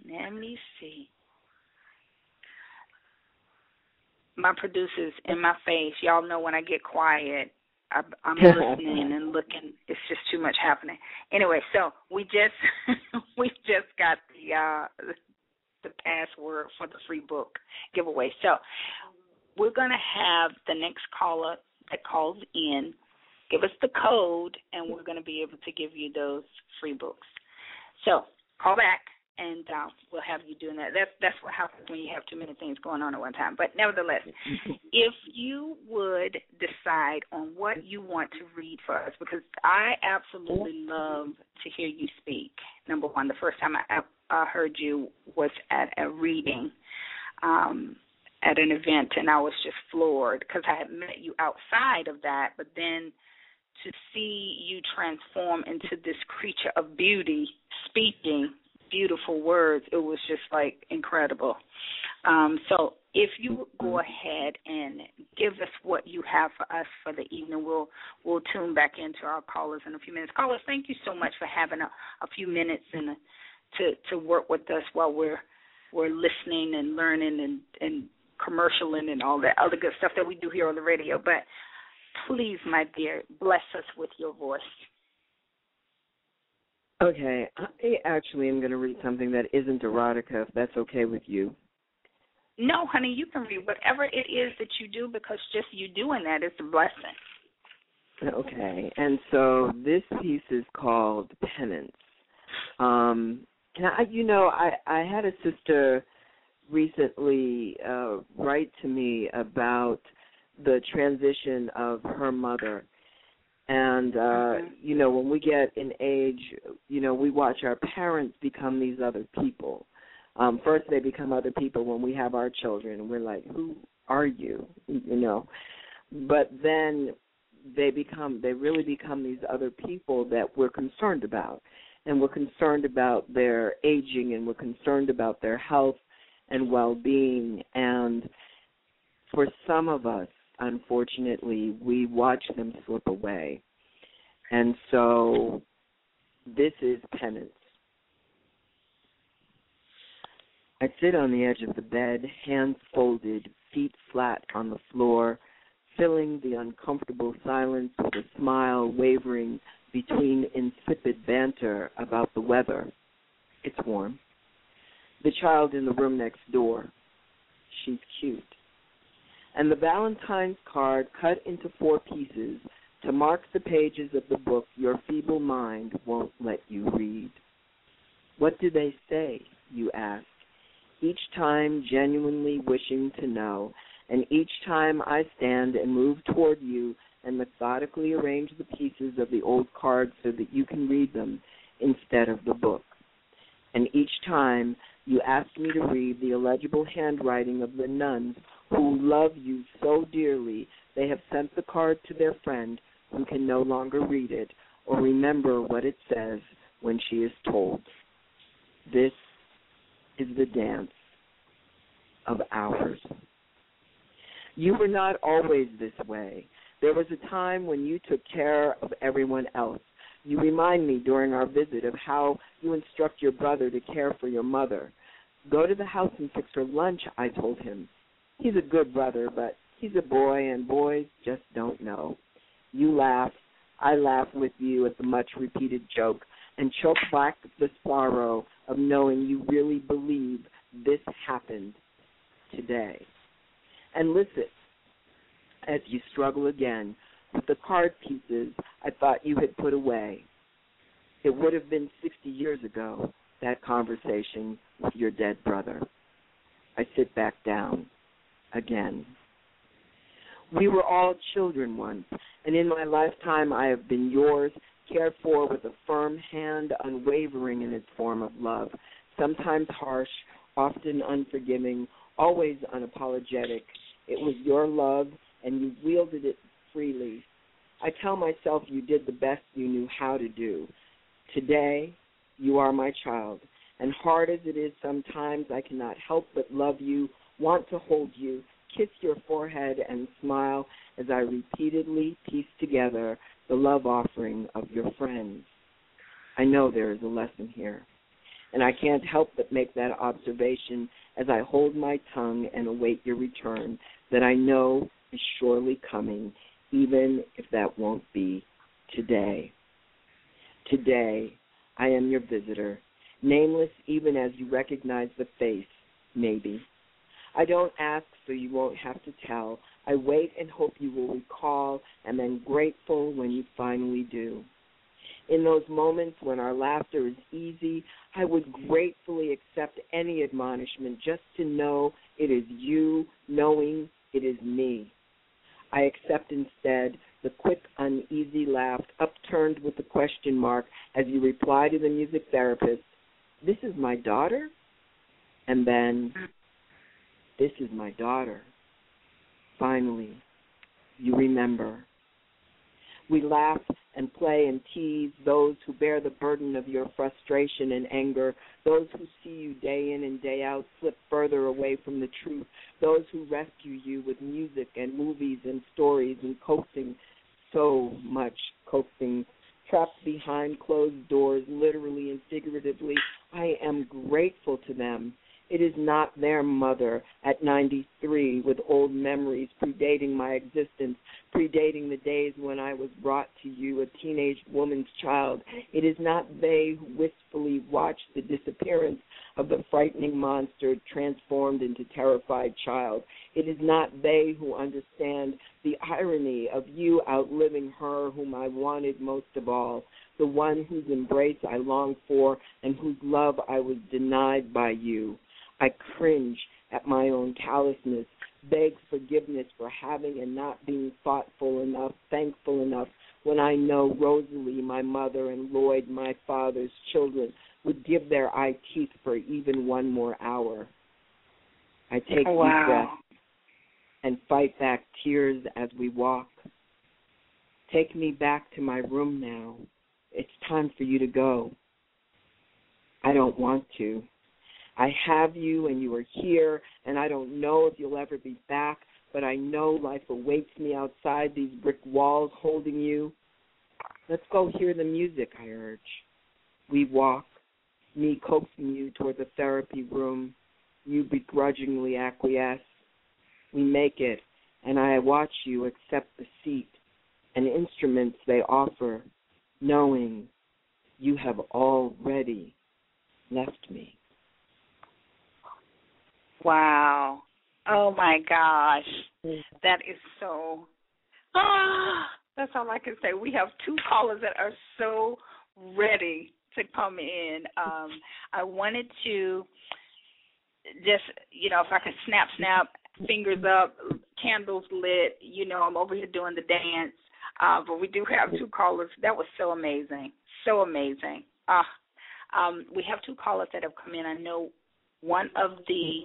My producer's in my face. Y'all know when I get quiet, I'm listening and looking. It's just too much happening. Anyway, so we just got the password for the free book giveaway. So we're going to have the next caller that calls in give us the code, and we're going to be able to give you those free books. So call back, and we'll have you doing that. That's what happens when you have too many things going on at one time. But nevertheless, if you would decide on what you want to read for us, because I absolutely love to hear you speak. Number one, the first time I heard you was at a reading at an event, and I was just floored because I had met you outside of that, but then to see you transform into this creature of beauty, speaking beautiful words, it was just like incredible. So if you would go ahead and give us what you have for us for the evening, we'll tune back into our callers in a few minutes. Callers, thank you so much for having a few minutes and to work with us while we're listening and learning and commercialing and all that other good stuff that we do here on the radio. But please, my dear, bless us with your voice. Okay, I actually am going to read something that isn't erotica, if that's okay with you. No, honey, you can read whatever it is that you do, because just you doing that is a blessing. Okay, and so this piece is called Penance. I had a sister recently write to me about the transition of her mother. And, when we get in age, we watch our parents become these other people. First, they become other people when we have our children, and we're like, who are you? But then they really become these other people that we're concerned about. And we're concerned about their aging, and we're concerned about their health and well-being. And for some of us, unfortunately, we watch them slip away. And so this is penance. I sit on the edge of the bed, hands folded, feet flat on the floor, filling the uncomfortable silence with a smile wavering between insipid banter about the weather. It's warm. The child in the room next door. She's cute. And the Valentine's card cut into 4 pieces to mark the pages of the book your feeble mind won't let you read. What do they say, you ask, each time genuinely wishing to know, and each time I stand and move toward you and methodically arrange the pieces of the old card so that you can read them instead of the book. And each time you ask me to read the illegible handwriting of the nuns who love you so dearly they have sent the card to their friend who can no longer read it or remember what it says when she is told. This is the dance of ours. You were not always this way. There was a time when you took care of everyone else. You remind me during our visit of how you instruct your brother to care for your mother. Go to the house and fix her lunch, I told him. He's a good brother, but he's a boy, and boys just don't know. You laugh. I laugh with you at the much-repeated joke and choke back the sorrow of knowing you really believe this happened today. And listen, as you struggle again with the card pieces I thought you had put away. It would have been 60 years ago, that conversation with your dead brother. I sit back down again. We were all children once, and in my lifetime I have been yours, cared for with a firm hand, unwavering in its form of love, sometimes harsh, often unforgiving, always unapologetic. It was your love, and you wielded it freely. I tell myself you did the best you knew how to do. Today, you are my child, and hard as it is sometimes, I cannot help but love you, want to hold you, kiss your forehead, and smile as I repeatedly piece together the love offering of your friends. I know there is a lesson here, and I can't help but make that observation as I hold my tongue and await your return that I know is surely coming, even if that won't be today. Today, I am your visitor, nameless even as you recognize the face, maybe. I don't ask so you won't have to tell. I wait and hope you will recall, and then grateful when you finally do. In those moments when our laughter is easy, I would gratefully accept any admonishment just to know it is you, knowing it is me. I accept instead the quick, uneasy laugh, upturned with a question mark as you reply to the music therapist, "This is my daughter?" And then, "This is my daughter." Finally, you remember. We laugh and play and tease those who bear the burden of your frustration and anger, those who see you day in and day out slip further away from the truth, those who rescue you with music and movies and stories and coaxing, so much coaxing, trapped behind closed doors, literally and figuratively. I am grateful to them. It is not their mother at 93 with old memories predating my existence, predating the days when I was brought to you, a teenage woman's child. It is not they who wistfully watch the disappearance of the frightening monster transformed into terrified child. It is not they who understand the irony of you outliving her whom I wanted most of all, the one whose embrace I longed for and whose love I was denied by you. I cringe at my own callousness, beg forgiveness for having and not being thoughtful enough, thankful enough, when I know Rosalie, my mother, and Lloyd, my father's children, would give their eye teeth for even one more hour. I take deep breaths and fight back tears as we walk. Take me back to my room now. It's time for you to go. I don't want to. I have you and you are here, and I don't know if you'll ever be back, but I know life awaits me outside these brick walls holding you. Let's go hear the music, I urge. We walk, me coaxing you toward the therapy room. You begrudgingly acquiesce. We make it, and I watch you accept the seat and instruments they offer, knowing you have already left me. Wow. Oh, my gosh. That is so, that's all I can say. We have two callers that are so ready to come in. I wanted to just, if I could snap, fingers up, candles lit, I'm over here doing the dance. But we do have two callers. That was so amazing. So amazing. We have two callers that have come in. I know one of the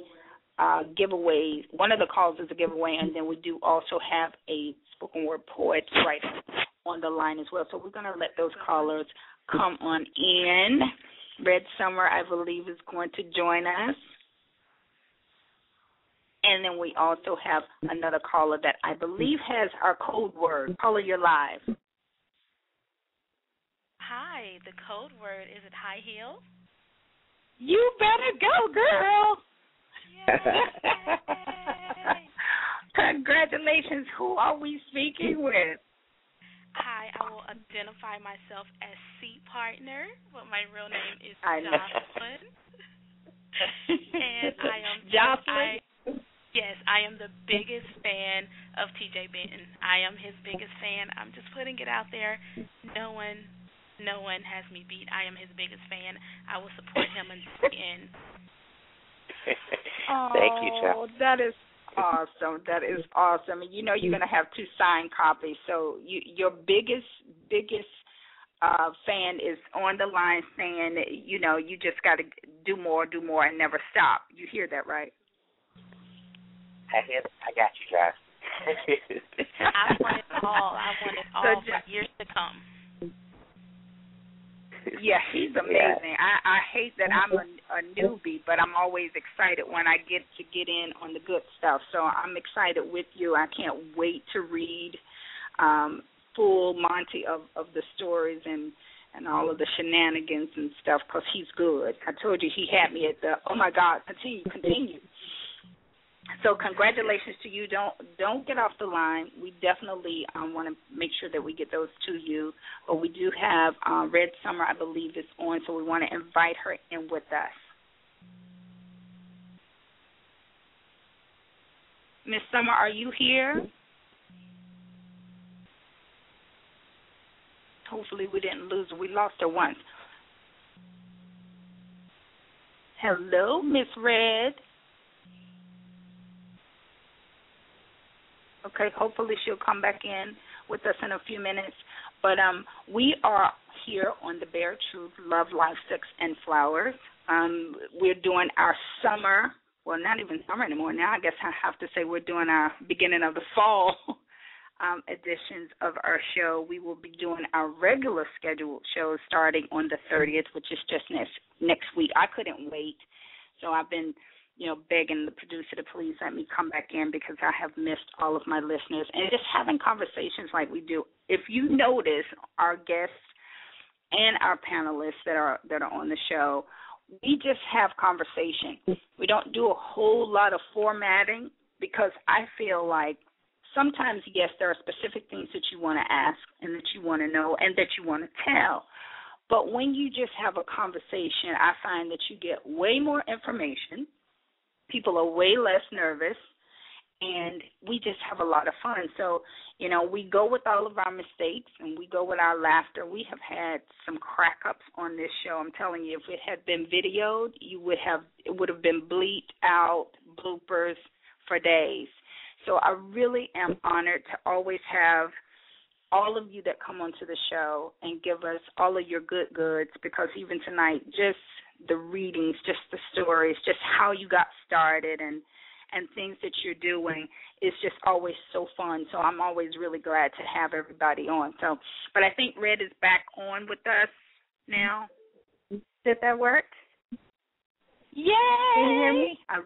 giveaways, one of the calls is a giveaway, and then we do also have a spoken word poet writer on the line as well. So we're going to let those callers come on in. Red Summer, I believe, is going to join us. And then we also have another caller that I believe has our code word. Caller, you're live. Hi, the code word, is it high heels? You better go, girl. Yay. Congratulations. Who are we speaking with? Hi, I will identify myself as seat partner, but my real name is Jocelyn. And I am Jocelyn? Yes, I am the biggest fan of TJ Benton. I am his biggest fan. I'm just putting it out there. No one has me beat. I am his biggest fan. I will support him until the end. Thank you, Chuck. That is awesome. That is awesome. And you're going to have two signed copies. So your biggest fan is on the line saying, you just got to do more, and never stop. You hear that, right? I got you, Josh. I want it all. For years to come. Yeah, he's amazing. Yeah. I hate that I'm a newbie, but I'm always excited when I get in on the good stuff. So I'm excited with you. I can't wait to read full Monty of the stories and all of the shenanigans and stuff because he's good. I told you he had me at the, oh, my God, continue. So congratulations to you. Don't get off the line. We definitely want to make sure that we get those to you. But we do have Red Summer, I believe, is on, so we want to invite her in with us. Miss Summer, are you here? Hopefully we didn't lose her. We lost her once. Hello, Miss Red. Okay, hopefully she'll come back in with us in a few minutes. But we are here on The Bare Truth, Love, Life, Sex, and Flowers. We're doing our summer, well, not even summer anymore. Now I guess I have to say we're doing our beginning of the fall editions of our show. We will be doing our regular scheduled shows starting on the 30th, which is just next week. I couldn't wait, so I've been begging the producer to please let me come back in because I have missed all of my listeners and just having conversations like we do. If you notice, our guests and our panelists that are on the show, we just have conversation. We don't do a whole lot of formatting because I feel like sometimes, yes, there are specific things that you want to ask and that you want to know and that you want to tell. But when you just have a conversation, I find that you get way more information. People are way less nervous, and we just have a lot of fun. So, we go with all of our mistakes, and we go with our laughter. We have had some crack-ups on this show. I'm telling you, if it had been videoed, it would have been bleeped out, bloopers for days. So I really am honored to always have all of you that come onto the show and give us all of your good goods, because even tonight, just the readings, just the stories, just how you got started and things that you're doing is just always so fun. So I'm always really glad to have everybody on. So, but I think Red is back on with us now. Did that work? Yay! Can you hear me? I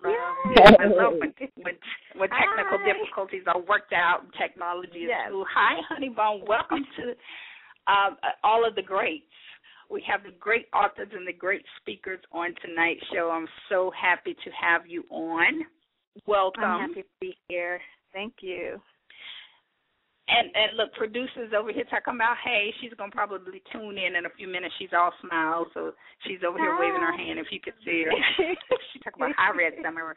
love when technical difficulties are worked out and technology is cool. Hi, Honeybone. Welcome to all of the greats. We have the great authors and the great speakers on tonight's show. I'm so happy to have you on. Welcome. I'm happy to be here. Thank you. And look, producers over here talking about, hey, she's going to probably tune in a few minutes. She's all smiles, so she's over here waving her hand if you could see her. She's talking about hi, Red Summer.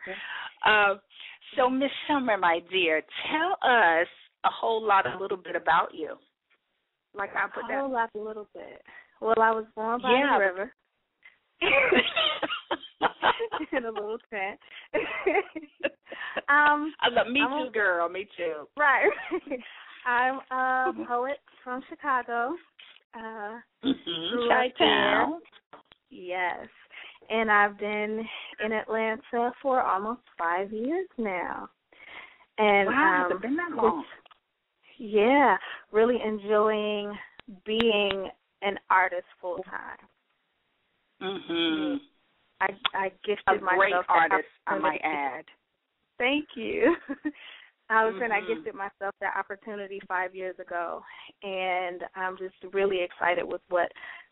So, Miss Summer, my dear, tell us a little bit about you. Like I put that. A little bit. Well, I was born by the river in a little tent. Me too, girl. Me too. Right. I'm a poet from Chicago. Chi-town. Yes. And I've been in Atlanta for almost 5 years now. And wow, has it been that long? Yeah, really enjoying being an artist full time. Mhm. I gifted myself. A great artist, I might add. Thank you. I was saying I gifted myself that opportunity 5 years ago, and I'm just really excited with what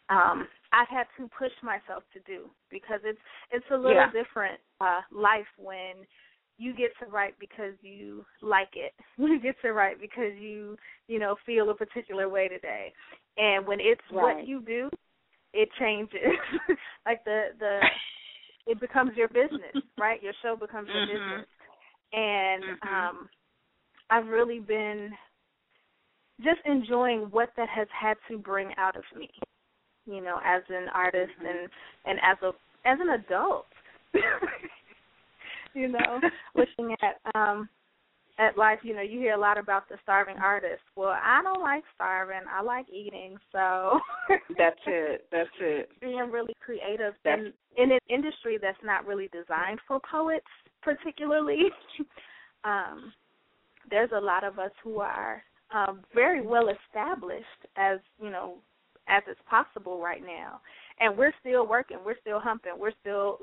I've had to push myself to do, because it's a little different life when you get to write because you like it. You get to write because you feel a particular way today, and when it's what you do, it changes. Like it becomes your business, right? Your show becomes your business, and I've really been just enjoying what that has had to bring out of me, as an artist and as an adult. Looking at life, you hear a lot about the starving artist. Well, I don't like starving. I like eating. So That's it. Being really creative in an industry that's not really designed for poets particularly. There's a lot of us who are very well established as it's possible right now. And we're still working. We're still humping. We're still,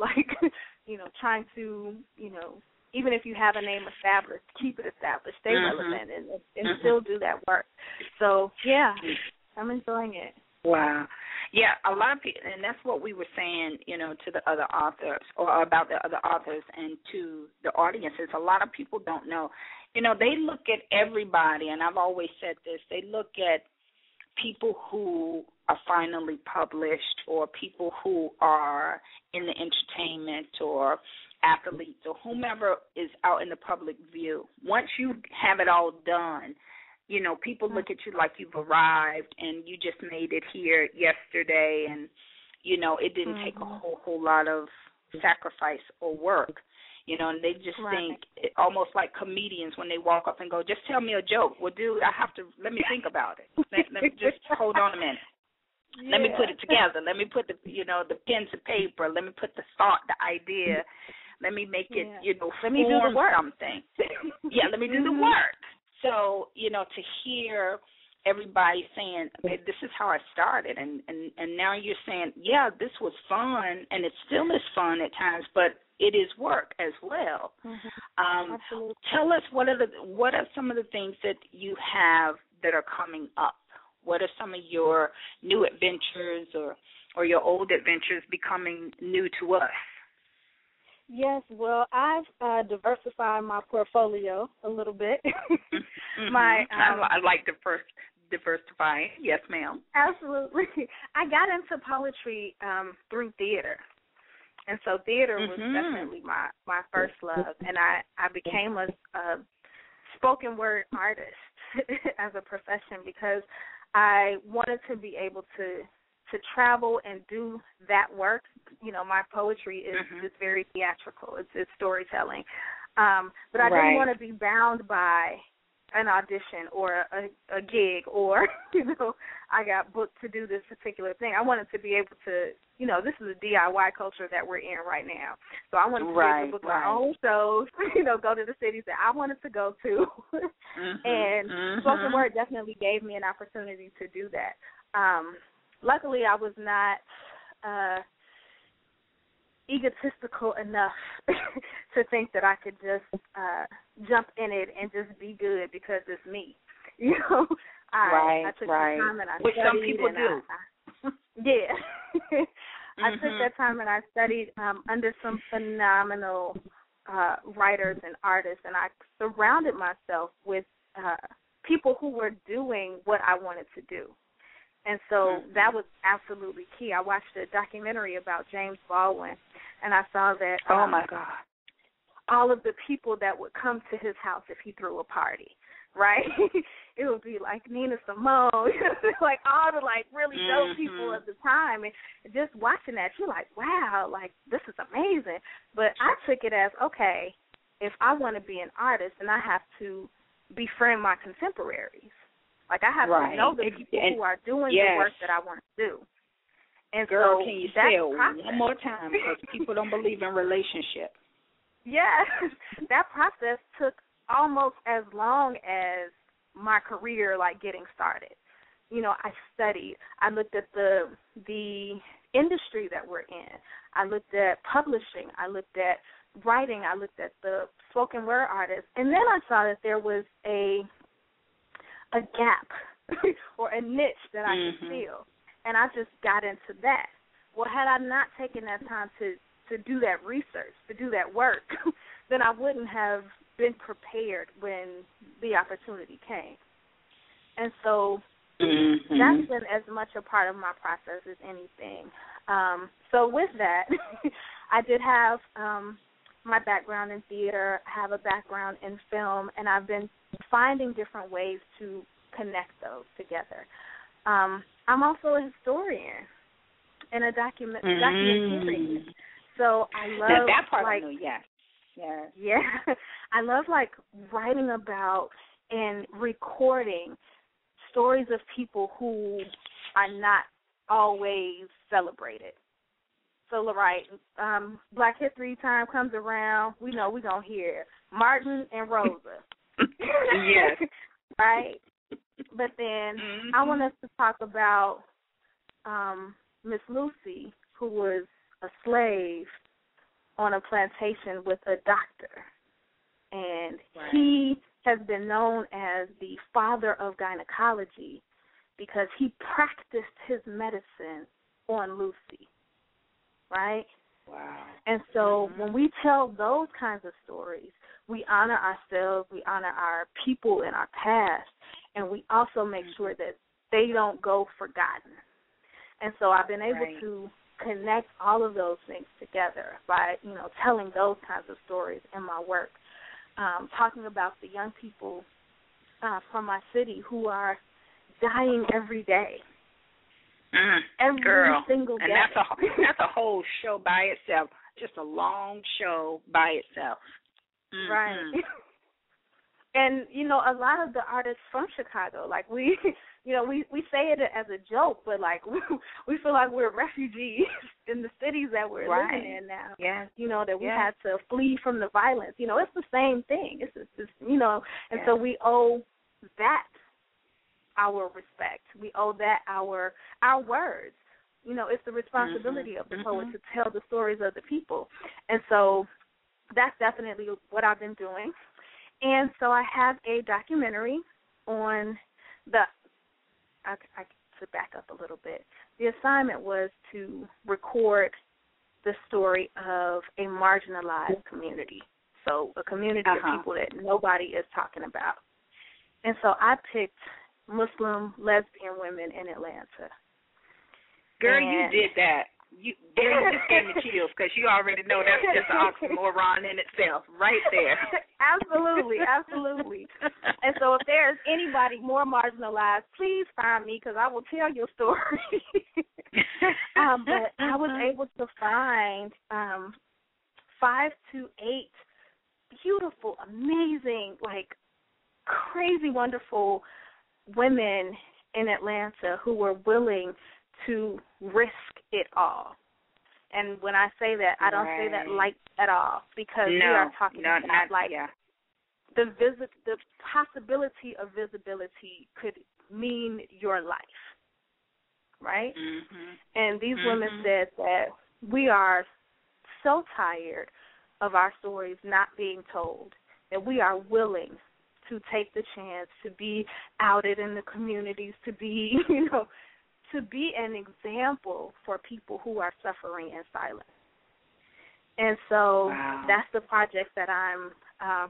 trying to, even if you have a name established, keep it established, stay relevant, and still do that work. So, yeah, I'm enjoying it. Wow. Yeah, a lot of people, and that's what we were saying, to the other authors, or about the other authors and to the audiences. A lot of people don't know. They look at everybody, and I've always said this, they look at people who are finally published, or people who are in the entertainment or athletes or whomever is out in the public view. Once you have it all done, people look at you like you've arrived and you just made it here yesterday, and, it didn't take a whole lot of sacrifice or work. And they just think, almost like comedians when they walk up and go, just tell me a joke. Well, dude, let me think about it. Let me just hold on a minute. Yeah. Let me put it together. Let me put the pen to paper. Let me put the thought, the idea. Let me make it, let me do the work. Something. Let me do the work. So, to hear everybody saying, okay, this is how I started, and now you're saying, yeah, this was fun, and it still is fun at times, but it is work as well. Absolutely. Tell us what are some of the things that you have that are coming up? What are some of your new adventures or your old adventures becoming new to us? Yes, well, I've diversified my portfolio a little bit. I like diversifying. Yes, ma'am. Absolutely. I got into poetry through theater. And so theater was definitely my first love. And I became a spoken word artist as a profession because I wanted to be able to travel and do that work. My poetry is very theatrical. It's storytelling. But I didn't want to be bound by an audition or a gig or, I got booked to do this particular thing. I wanted to be able to, this is a DIY culture that we're in right now. So I wanted to be able to book my own shows, go to the cities that I wanted to go to. And spoken word definitely gave me an opportunity to do that. Luckily, I was not egotistical enough to think that I could just jump in it and just be good because it's me. I took the time and I Which studied. Some people do. I took that time and I studied under some phenomenal writers and artists, and I surrounded myself with people who were doing what I wanted to do. And so that was absolutely key. I watched a documentary about James Baldwin, and I saw that oh, my God, all of the people that would come to his house if he threw a party, right? It would be like Nina Simone, like all the really dope people of the time. And just watching that, you're like, wow, this is amazing. But I took it as, okay, if I want to be an artist, then I have to befriend my contemporaries. I have to know the people who are doing the work that I want to do. And girl, so can you say it one more time because people don't believe in relationships. Yes, that process took almost as long as my career, getting started. I studied. I looked at the industry that we're in. I looked at publishing. I looked at writing. I looked at the spoken word artists. And then I saw that there was a gap or a niche that I could fill, and I just got into that. Well, had I not taken that time to do that research, to do that work, then I wouldn't have been prepared when the opportunity came. And so that's been as much a part of my process as anything. So with that, I did have my background in theater, have a background in film, and I've been finding different ways to connect those together. I'm also a historian and a documentarian. So I love now that part I know, yes. Yeah. I love writing about and recording stories of people who are not always celebrated. So, Black History time comes around, we know we're going to hear Martin and Rosa. Yes. Right? But then I want us to talk about Miss Lucy, who was a slave on a plantation with a doctor. And he has been known as the father of gynecology because he practiced his medicine on Lucy. Right? Wow. And so when we tell those kinds of stories, we honor ourselves, we honor our people in our past, and we also make sure that they don't go forgotten. And so I've been able to connect all of those things together by, telling those kinds of stories in my work, talking about the young people from my city who are dying every day. Every single day. And that's a whole show by itself, just a long show by itself. Right. And, a lot of the artists from Chicago, we say it as a joke, but, we feel like we're refugees in the cities that we're living in now. Yes. That we had to flee from the violence. It's the same thing. It's and so we owe that our respect. We owe that our words. It's the responsibility of the poet to tell the stories of the people. And so that's definitely what I've been doing. And so I have a documentary on to back up a little bit. The assignment was to record the story of a marginalized community. So a community of people that nobody is talking about. And so I picked Muslim lesbian women in Atlanta. Girl, you did that. You just gave me chills because you already know that's just an oxymoron in itself, right there. Absolutely. And so if there's anybody more marginalized, please find me because I will tell your story. But I was able to find 5 to 8 beautiful, amazing, crazy, wonderful women in Atlanta who were willing to risk it all. And when I say that, I don't say that light at all, because we are talking about the possibility of visibility could mean your life, right? And these women said that we are so tired of our stories not being told that we are willing to take the chance to be outed in the communities, to be, to be an example for people who are suffering in silence. And so that's the project that I'm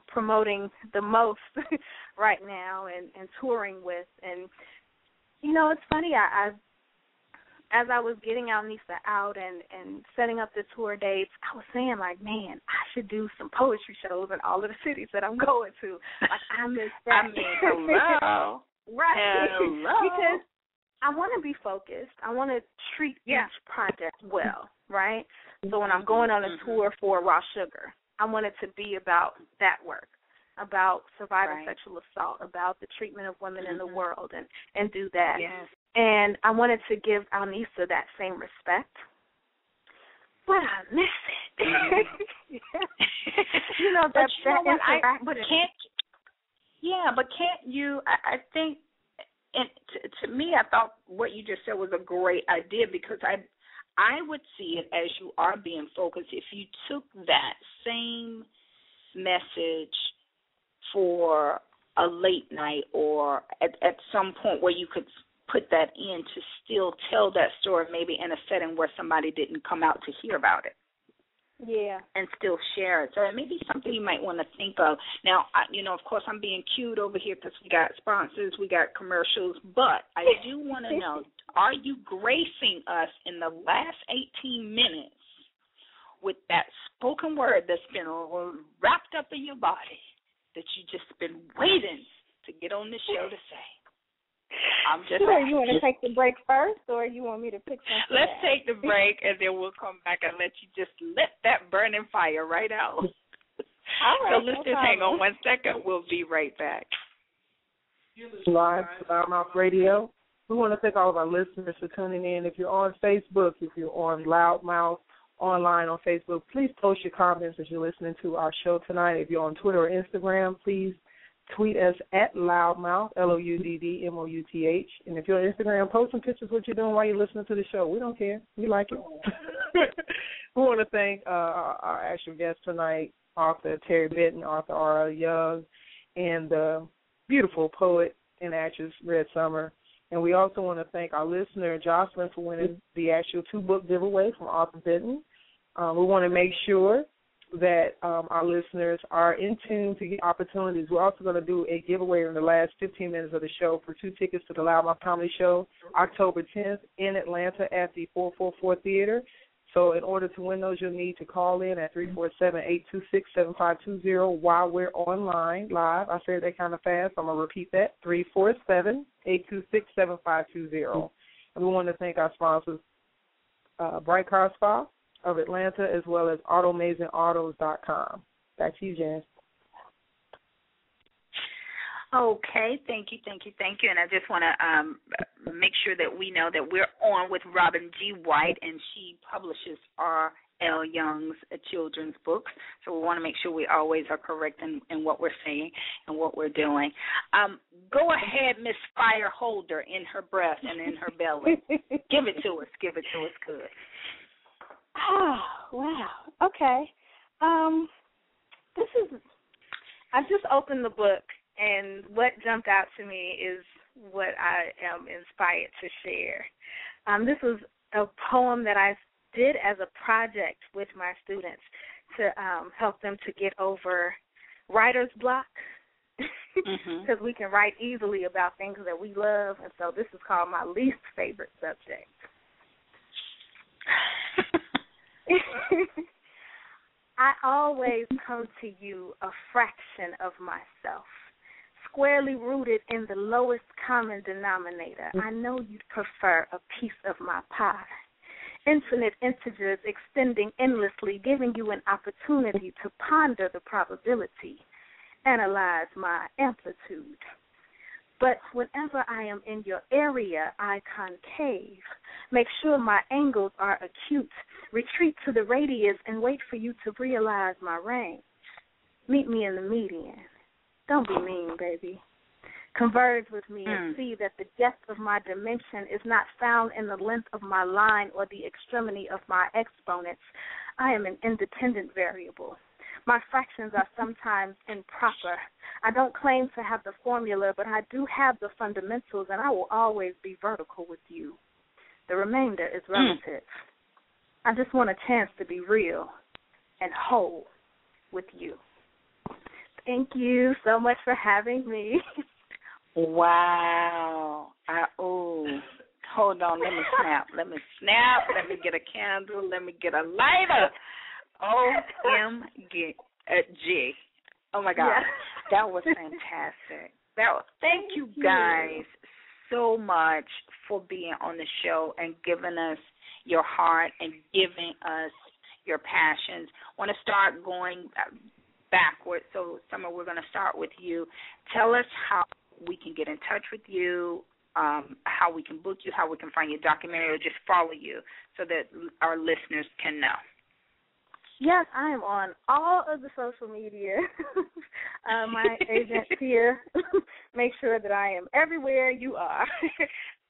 promoting the most right now and touring with. And, it's funny, as I was getting Alnisa out and setting up the tour dates, I was saying, like, man, I should do some poetry shows in all of the cities that I'm going to. Like, I miss that. Hello. Right. Hello. Because I want to be focused. I want to treat each project well, right? So when I'm going on a tour for Raw Sugar, I want it to be about that work, about surviving sexual assault, about the treatment of women in the world, and do that. Yes. And I wanted to give Alnisa that same respect, but I miss it. But can't you? I think, and to me, I thought what you just said was a great idea, because I would see it as you are being focused. If you took that same message for a late night, or at some point where you could put that in to still tell that story, maybe in a setting where somebody didn't come out to hear about it. Yeah. And still share it. So it may be something you might want to think of. Now, of course, I'm being cued over here because we got sponsors, we got commercials, but I do want to know, are you gracing us in the last 18 minutes with that spoken word that's been wrapped up in your body that you just been waiting to get on the show to say? I'm just sure. You want to take the break first, or you want me to pick something? Let's take the break, and then we'll come back and let you just let that burning fire right out. All right. So let's just hang on 1 second. We'll be right back. Live to Loudmouth Radio. We want to thank all of our listeners for tuning in. If you're on Facebook, if you're on Loudmouth online on Facebook, please post your comments as you're listening to our show tonight. If you're on Twitter or Instagram, please tweet us at Loudmouth, LOUDDMOUTH. And if you're on Instagram, post some pictures of what you're doing while you're listening to the show. We don't care. We like it. We want to thank our actual guest tonight, author Terry Benton, author R.L. Young, and the beautiful poet and actress Red Summer. And we also want to thank our listener, Jocelyn, for winning the actual 2-book giveaway from author Benton. We want to make sure that our listeners are in tune to get opportunities. We're also going to do a giveaway in the last 15 minutes of the show for 2 tickets to the Loudmouth Comedy Show, October 10th in Atlanta at the 444 Theater. So in order to win those, you'll need to call in at 347-826-7520 while we're online live. I said that kind of fast. I'm going to repeat that, 347-826-7520. And we want to thank our sponsors, Bright Car Spa of Atlanta, as well as AutomazingAutos.com. Back to you, Jan. Okay, thank you. And I just want to make sure that we know that we're on with Robin G. White, and she publishes R.L. Young's children's books. So we want to make sure we always are correct in what we're saying and what we're doing. Go ahead, Miss Fireholder, in her breast and in her belly. Give it to us good. Oh, wow. Okay. I just opened the book, and what jumped out to me is what I am inspired to share. This was a poem that I did as a project with my students to help them to get over writer's block, because we can write easily about things that we love, and so this is called my least favorite subject. I always come to you a fraction of myself, squarely rooted in the lowest common denominator. I know you'd prefer a piece of my pie. Infinite integers extending endlessly, giving you an opportunity to ponder the probability. analyze my amplitude. But whenever I am in your area, I concave. Make sure my angles are acute. Retreat to the radius and wait for you to realize my range. Meet me in the median. Don't be mean, baby. Converge with me and see that the depth of my dimension is not found in the length of my line or the extremity of my exponents. I am an independent variable. My fractions are sometimes improper. I don't claim to have the formula, but I do have the fundamentals, and I will always be vertical with you. The remainder is relative. I just want a chance to be real and whole with you. Thank you so much for having me. Wow. Hold on. Let me snap. Let me get a candle. Let me get a lighter. OMG. Oh, my God. Yeah. That was fantastic. Thank you guys so much for being on the show and giving us your heart and giving us your passions. I want to start going backwards. So, Summer, we're going to start with you. Tell us how we can get in touch with you, how we can book you, how we can find your documentary, or just follow you so that our listeners can know. Yes, I am on all of the social media. My agent here makes sure that I am everywhere you are.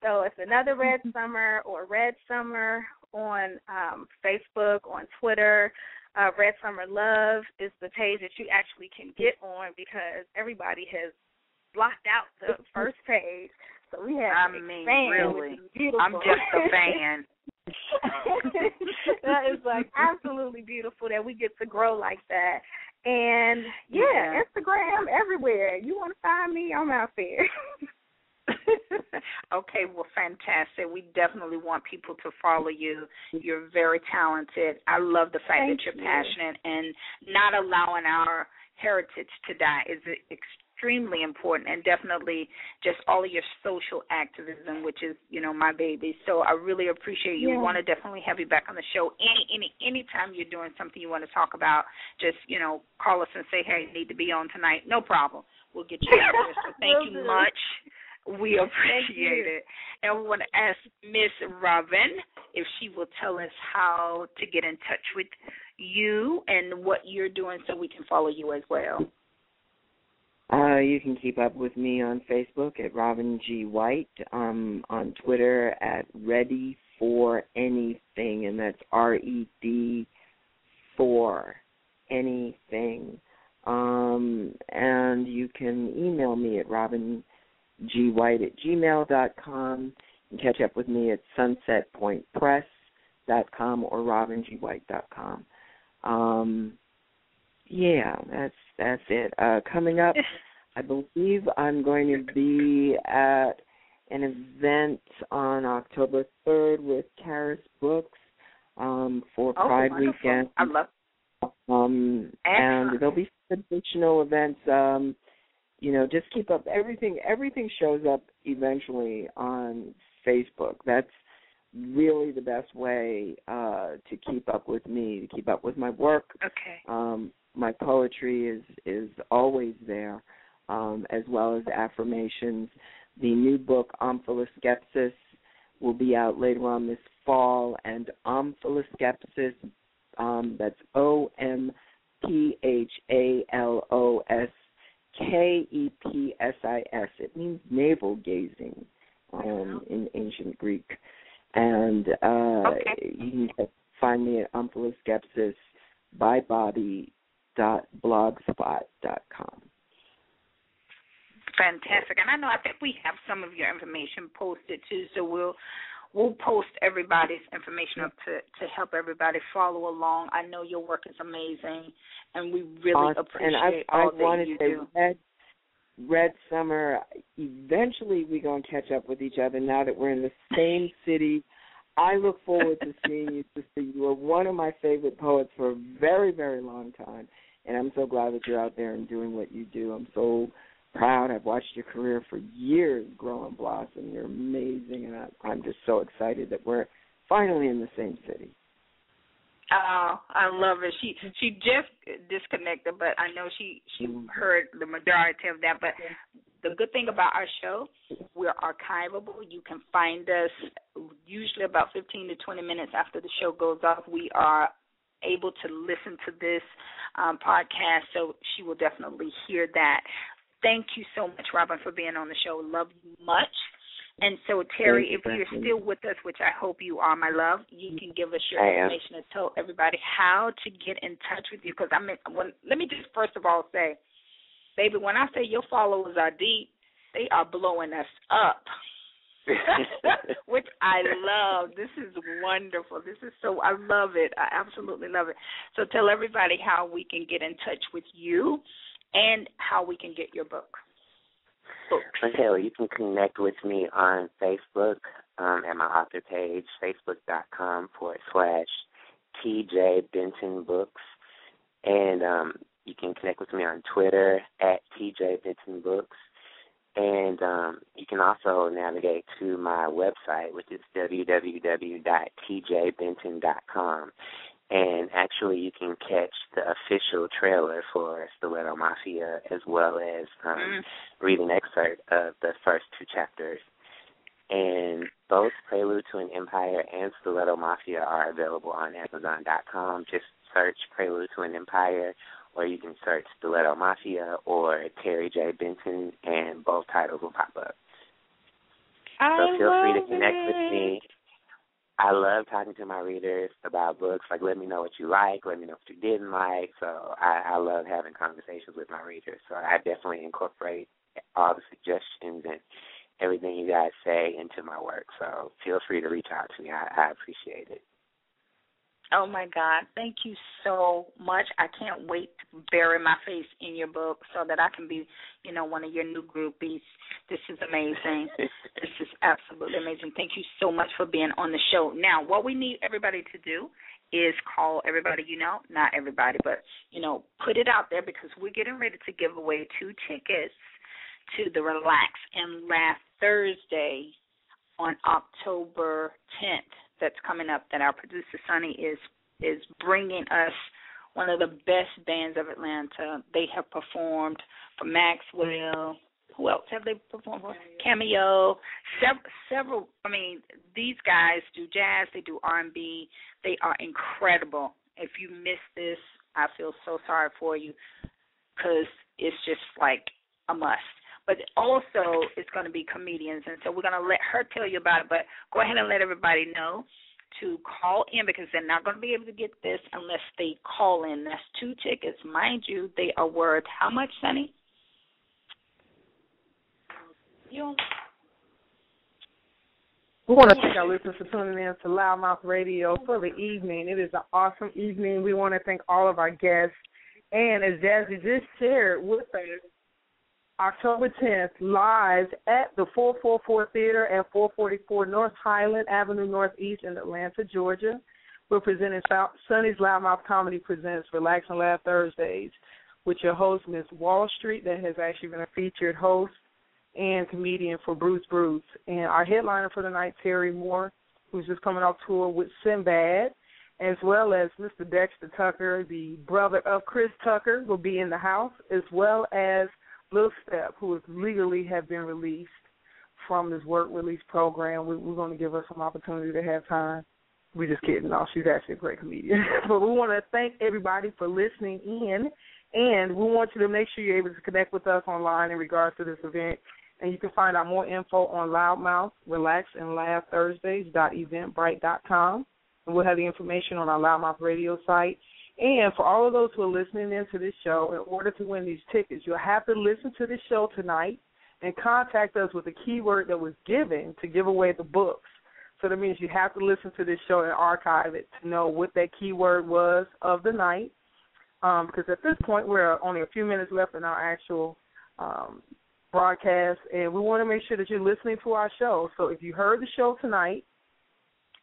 So it's Another Red Summer or Red Summer on Facebook, on Twitter. Red Summer Love is the page that you actually can get on because everybody has blocked out the first page. So we have to expand, really, which is beautiful. I'm just a fan. That is like absolutely beautiful that we get to grow like that. And yeah, Instagram everywhere. You want to find me, I'm out there. Okay, well, fantastic. We definitely want people to follow you. You're very talented. I love the fact that you're passionate, and not allowing our heritage to die is extremely important, and definitely just all of your social activism, which is, my baby. So I really appreciate you. Want to definitely have you back on the show. Anytime you're doing something you want to talk about, just, call us and say, hey, need to be on tonight. No problem. We'll get you out there. So thank you much. We appreciate it. And we want to ask Miss Robin if she will tell us how to get in touch with you and what you're doing so we can follow you as well. You can keep up with me on Facebook at Robin G. White, on Twitter at Ready for Anything, and that's RED for anything. And you can email me at robingwhite@gmail.com and catch up with me at sunsetpointpress.com or robingwhite.com. That's it. Coming up, I believe I'm going to be at an event on October 3rd with Karis Books for Pride Weekend. I love and there'll be additional events. Just keep up. Everything shows up eventually on Facebook. That's really the best way to keep up with me, to keep up with my work. Okay. My poetry is always there, as well as affirmations. The new book, Omphaloskepsis, will be out later on this fall, and Omphaloskepsis, that's OMPHALOSKEPSIS. It means navel gazing in ancient Greek. And you can find me at omphaloskepsis.blogspot.com. Fantastic. And I think we have some of your information posted too, so we'll post everybody's information up to help everybody follow along. I know your work is amazing, and we really appreciate all that you do. Red Summer, eventually we're going to catch up with each other now that we're in the same city. I look forward to seeing you, sister. You are one of my favorite poets for a very, very long time, and I'm so glad that you're out there and doing what you do. I'm so proud. I've watched your career for years grow and blossom. You're amazing, and I'm just so excited that we're finally in the same city. Oh, I love it. She just disconnected, but I know she heard the majority of that. But the good thing about our show, we're archivable. You can find us usually about 15 to 20 minutes after the show goes off. We are able to listen to this podcast, so she will definitely hear that. Thank you so much, Robin, for being on the show. Love you much. And so, Terry, if you're still with us, which I hope you are, my love, you can give us your information and tell everybody how to get in touch with you. Because let me just first of all say, baby, when I say your followers are deep, they are blowing us up, which I love. This is wonderful. I love it. I absolutely love it. So tell everybody how we can get in touch with you and how we can get your book. Okay, well, you can connect with me on Facebook at my author page, facebook.com/TJ Benton Books. And you can connect with me on Twitter at TJ Benton Books. And you can also navigate to my website, which is www.tjbenton.com. And actually, you can catch the official trailer for Stiletto Mafia, as well as read an excerpt of the first 2 chapters. And both Prelude to an Empire and Stiletto Mafia are available on Amazon.com. Just search Prelude to an Empire, or you can search Stiletto Mafia or Terry J. Benton, and both titles will pop up. So feel free to connect with me. I love talking to my readers about books. Like, let me know what you like, let me know what you didn't like. So I love having conversations with my readers. So I definitely incorporate all the suggestions and everything you guys say into my work. So feel free to reach out to me. I appreciate it. Oh, my God. Thank you so much. I can't wait to bury my face in your book so that I can be, one of your new groupies. This is amazing. This is absolutely amazing. Thank you so much for being on the show. Now, what we need everybody to do is call everybody not everybody, but, put it out there, because we're getting ready to give away 2 tickets to the Relax and Laugh Thursday on October 10th. That's coming up, that our producer Sonny is bringing us one of the best bands of Atlanta. They have performed for Maxwell. Who else have they performed for? Cameo. Several. I mean, these guys do jazz. They do R&B. They are incredible. If you missed this, I feel so sorry for you, because it's just like a must. But also, it's going to be comedians, and so we're going to let her tell you about it. But go ahead and let everybody know to call in, because they're not going to be able to get this unless they call in. That's 2 tickets. Mind you, they are worth how much, Sonny? We want to thank our listeners for tuning in to Loudmouth Radio for the evening. It is an awesome evening. We want to thank all of our guests. And as Jazzie just shared with us, October 10th, live at the 444 Theater at 444 North Highland Avenue Northeast in Atlanta, Georgia. We're presenting Sonny's Loudmouth Comedy Presents Relax and Laugh Thursdays with your host, Miss Wall Street, that has actually been a featured host and comedian for Bruce. And our headliner for the night, Terry Moore, who's just coming off tour with Sinbad, as well as Mr. Dexter Tucker, the brother of Chris Tucker, will be in the house, as well as Lil Step, who is legally have been released from this work release program. We're going to give her some opportunity to have time. We're just kidding. No, she's actually a great comedian. But we want to thank everybody for listening in, and we want you to make sure you're able to connect with us online in regards to this event. And you can find out more info on Loudmouth, Relax and Laugh Thursdays.eventbrite.com. And we'll have the information on our Loudmouth Radio site. And for all of those who are listening into this show, in order to win these tickets, you'll have to listen to this show tonight and contact us with a keyword that was given to give away the books. So that means you have to listen to this show and archive it to know what that keyword was of the night. Because at this point, we're only a few minutes left in our actual broadcast, and we want to make sure that you're listening to our show. So if you heard the show tonight,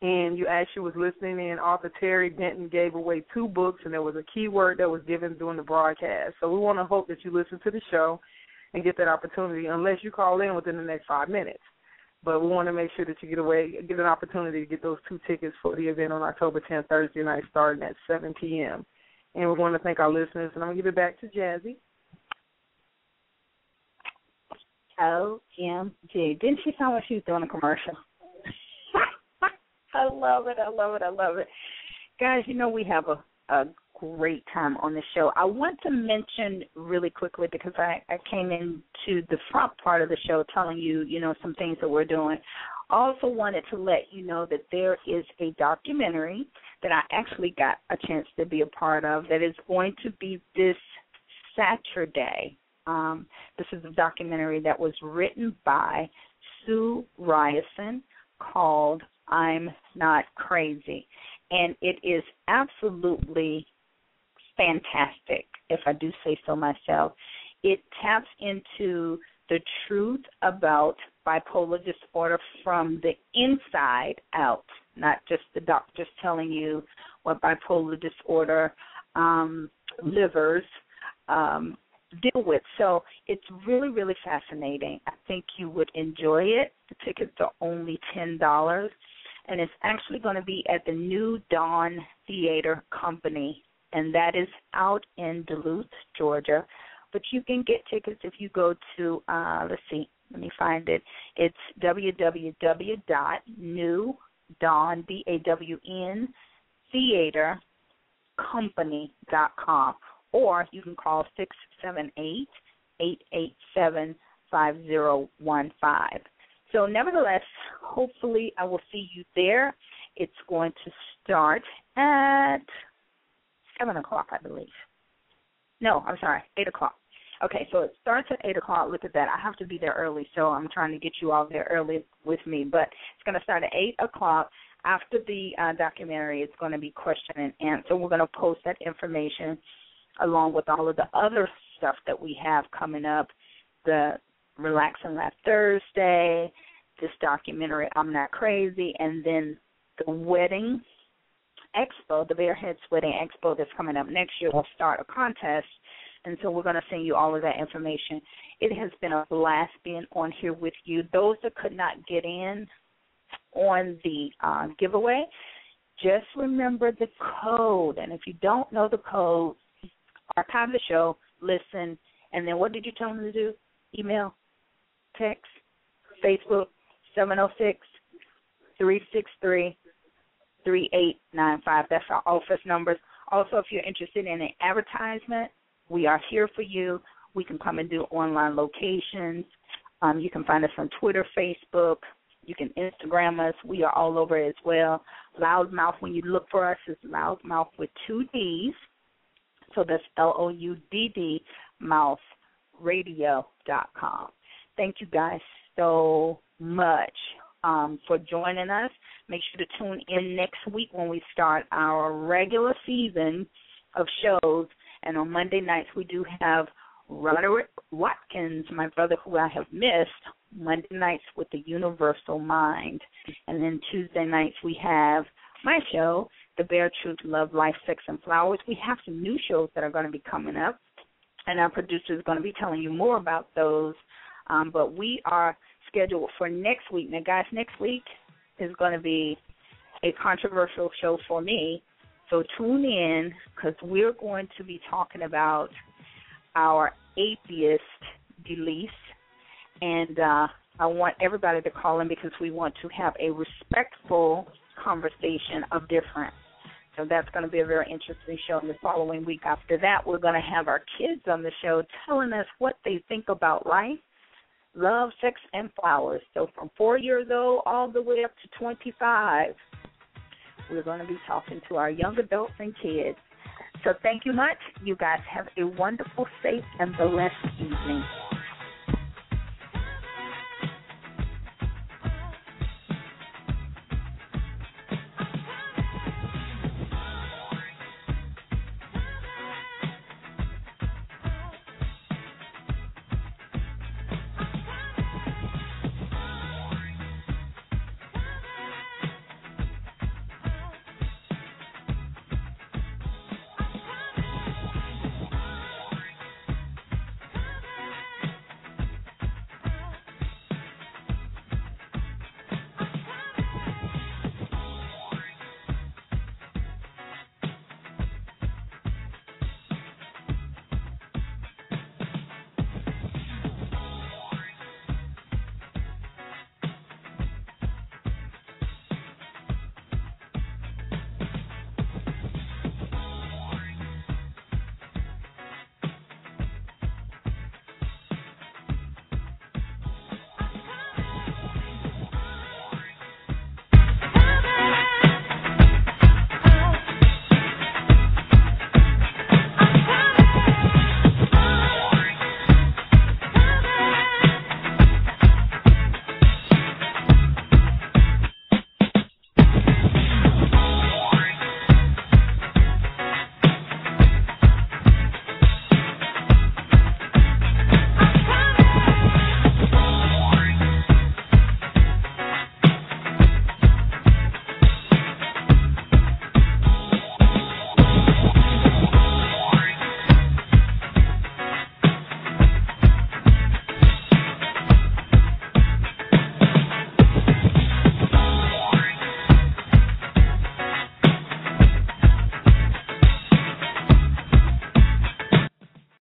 and you actually was listening in, author Terry Benton gave away 2 books, and there was a keyword that was given during the broadcast. So we want to hope that you listen to the show and get that opportunity, unless you call in within the next 5 minutes. But we want to make sure that you get an opportunity to get those 2 tickets for the event on October 10th, Thursday night, starting at 7 p.m. And we want to thank our listeners, and I'm going to give it back to Jazzie. OMG. Didn't she sound like she was doing a commercial? I love it. I love it. I love it. Guys, you know we have a great time on the show. I want to mention really quickly, because I came into the front part of the show telling you, some things that we're doing. I also wanted to let you know that there is a documentary that I actually got a chance to be a part of that is going to be this Saturday. This is a documentary that was written by Sue Ryerson called I'm Not Crazy. And it is absolutely fantastic, if I do say so myself. It taps into the truth about bipolar disorder from the inside out, not just the doctors telling you what bipolar disorder livers deal with. So it's really, really fascinating. I think you would enjoy it. The tickets are only $10, and it's actually going to be at the New Dawn Theater Company, and that is out in Duluth, Georgia. But you can get tickets if you go to, let me find it. It's www.newdawn, D-A-W-N, theatercompany.com. Or you can call 678-887-5015. So nevertheless, hopefully I will see you there. It's going to start at 7 o'clock, I believe. No, I'm sorry, 8 o'clock. Okay, so it starts at 8 o'clock. Look at that. I have to be there early, so I'm trying to get you all there early with me. But it's going to start at 8 o'clock. After the documentary, it's going to be question and answer. We're going to post that information along with all of the other stuff that we have coming up, the Relax and Laugh Thursday, this documentary, I'm Not Crazy, and then the wedding expo, the Bearheads Wedding Expo that's coming up next year. We'll start a contest, and so we're going to send you all of that information. It has been a blast being on here with you. Those that could not get in on the giveaway, just remember the code, and if you don't know the code, archive the show, listen, and then what did you tell them to do? Email, text, Facebook, 706-363-3895. That's our office numbers. Also, if you're interested in an advertisement, we are here for you. We can come and do online locations. You can find us on Twitter, Facebook. You can Instagram us. We are all over as well. Loudmouth, when you look for us, is Loudmouth with 2 Ds. So that's LOUDD, mouthradio.com. Thank you guys so much for joining us. Make sure to tune in next week when we start our regular season of shows. And on Monday nights, we do have Roderick Watkins, my brother who I have missed, Monday nights with the Universal Mind. And then Tuesday nights, we have my show, The Bare Truth, Love, Life, Sex, and Flowers. We have some new shows that are going to be coming up, and our producer is going to be telling you more about those. But we are scheduled for next week. Now, guys, next week is going to be a controversial show for me, so tune in because we're going to be talking about our atheist beliefs, and I want everybody to call in because we want to have a respectful conversation of difference. So that's going to be a very interesting show. In the following week after that, we're going to have our kids on the show telling us what they think about life, love, sex, and flowers. So from 4 years old all the way up to 25, we're going to be talking to our young adults and kids. So thank you much. You guys have a wonderful, safe, and blessed evening.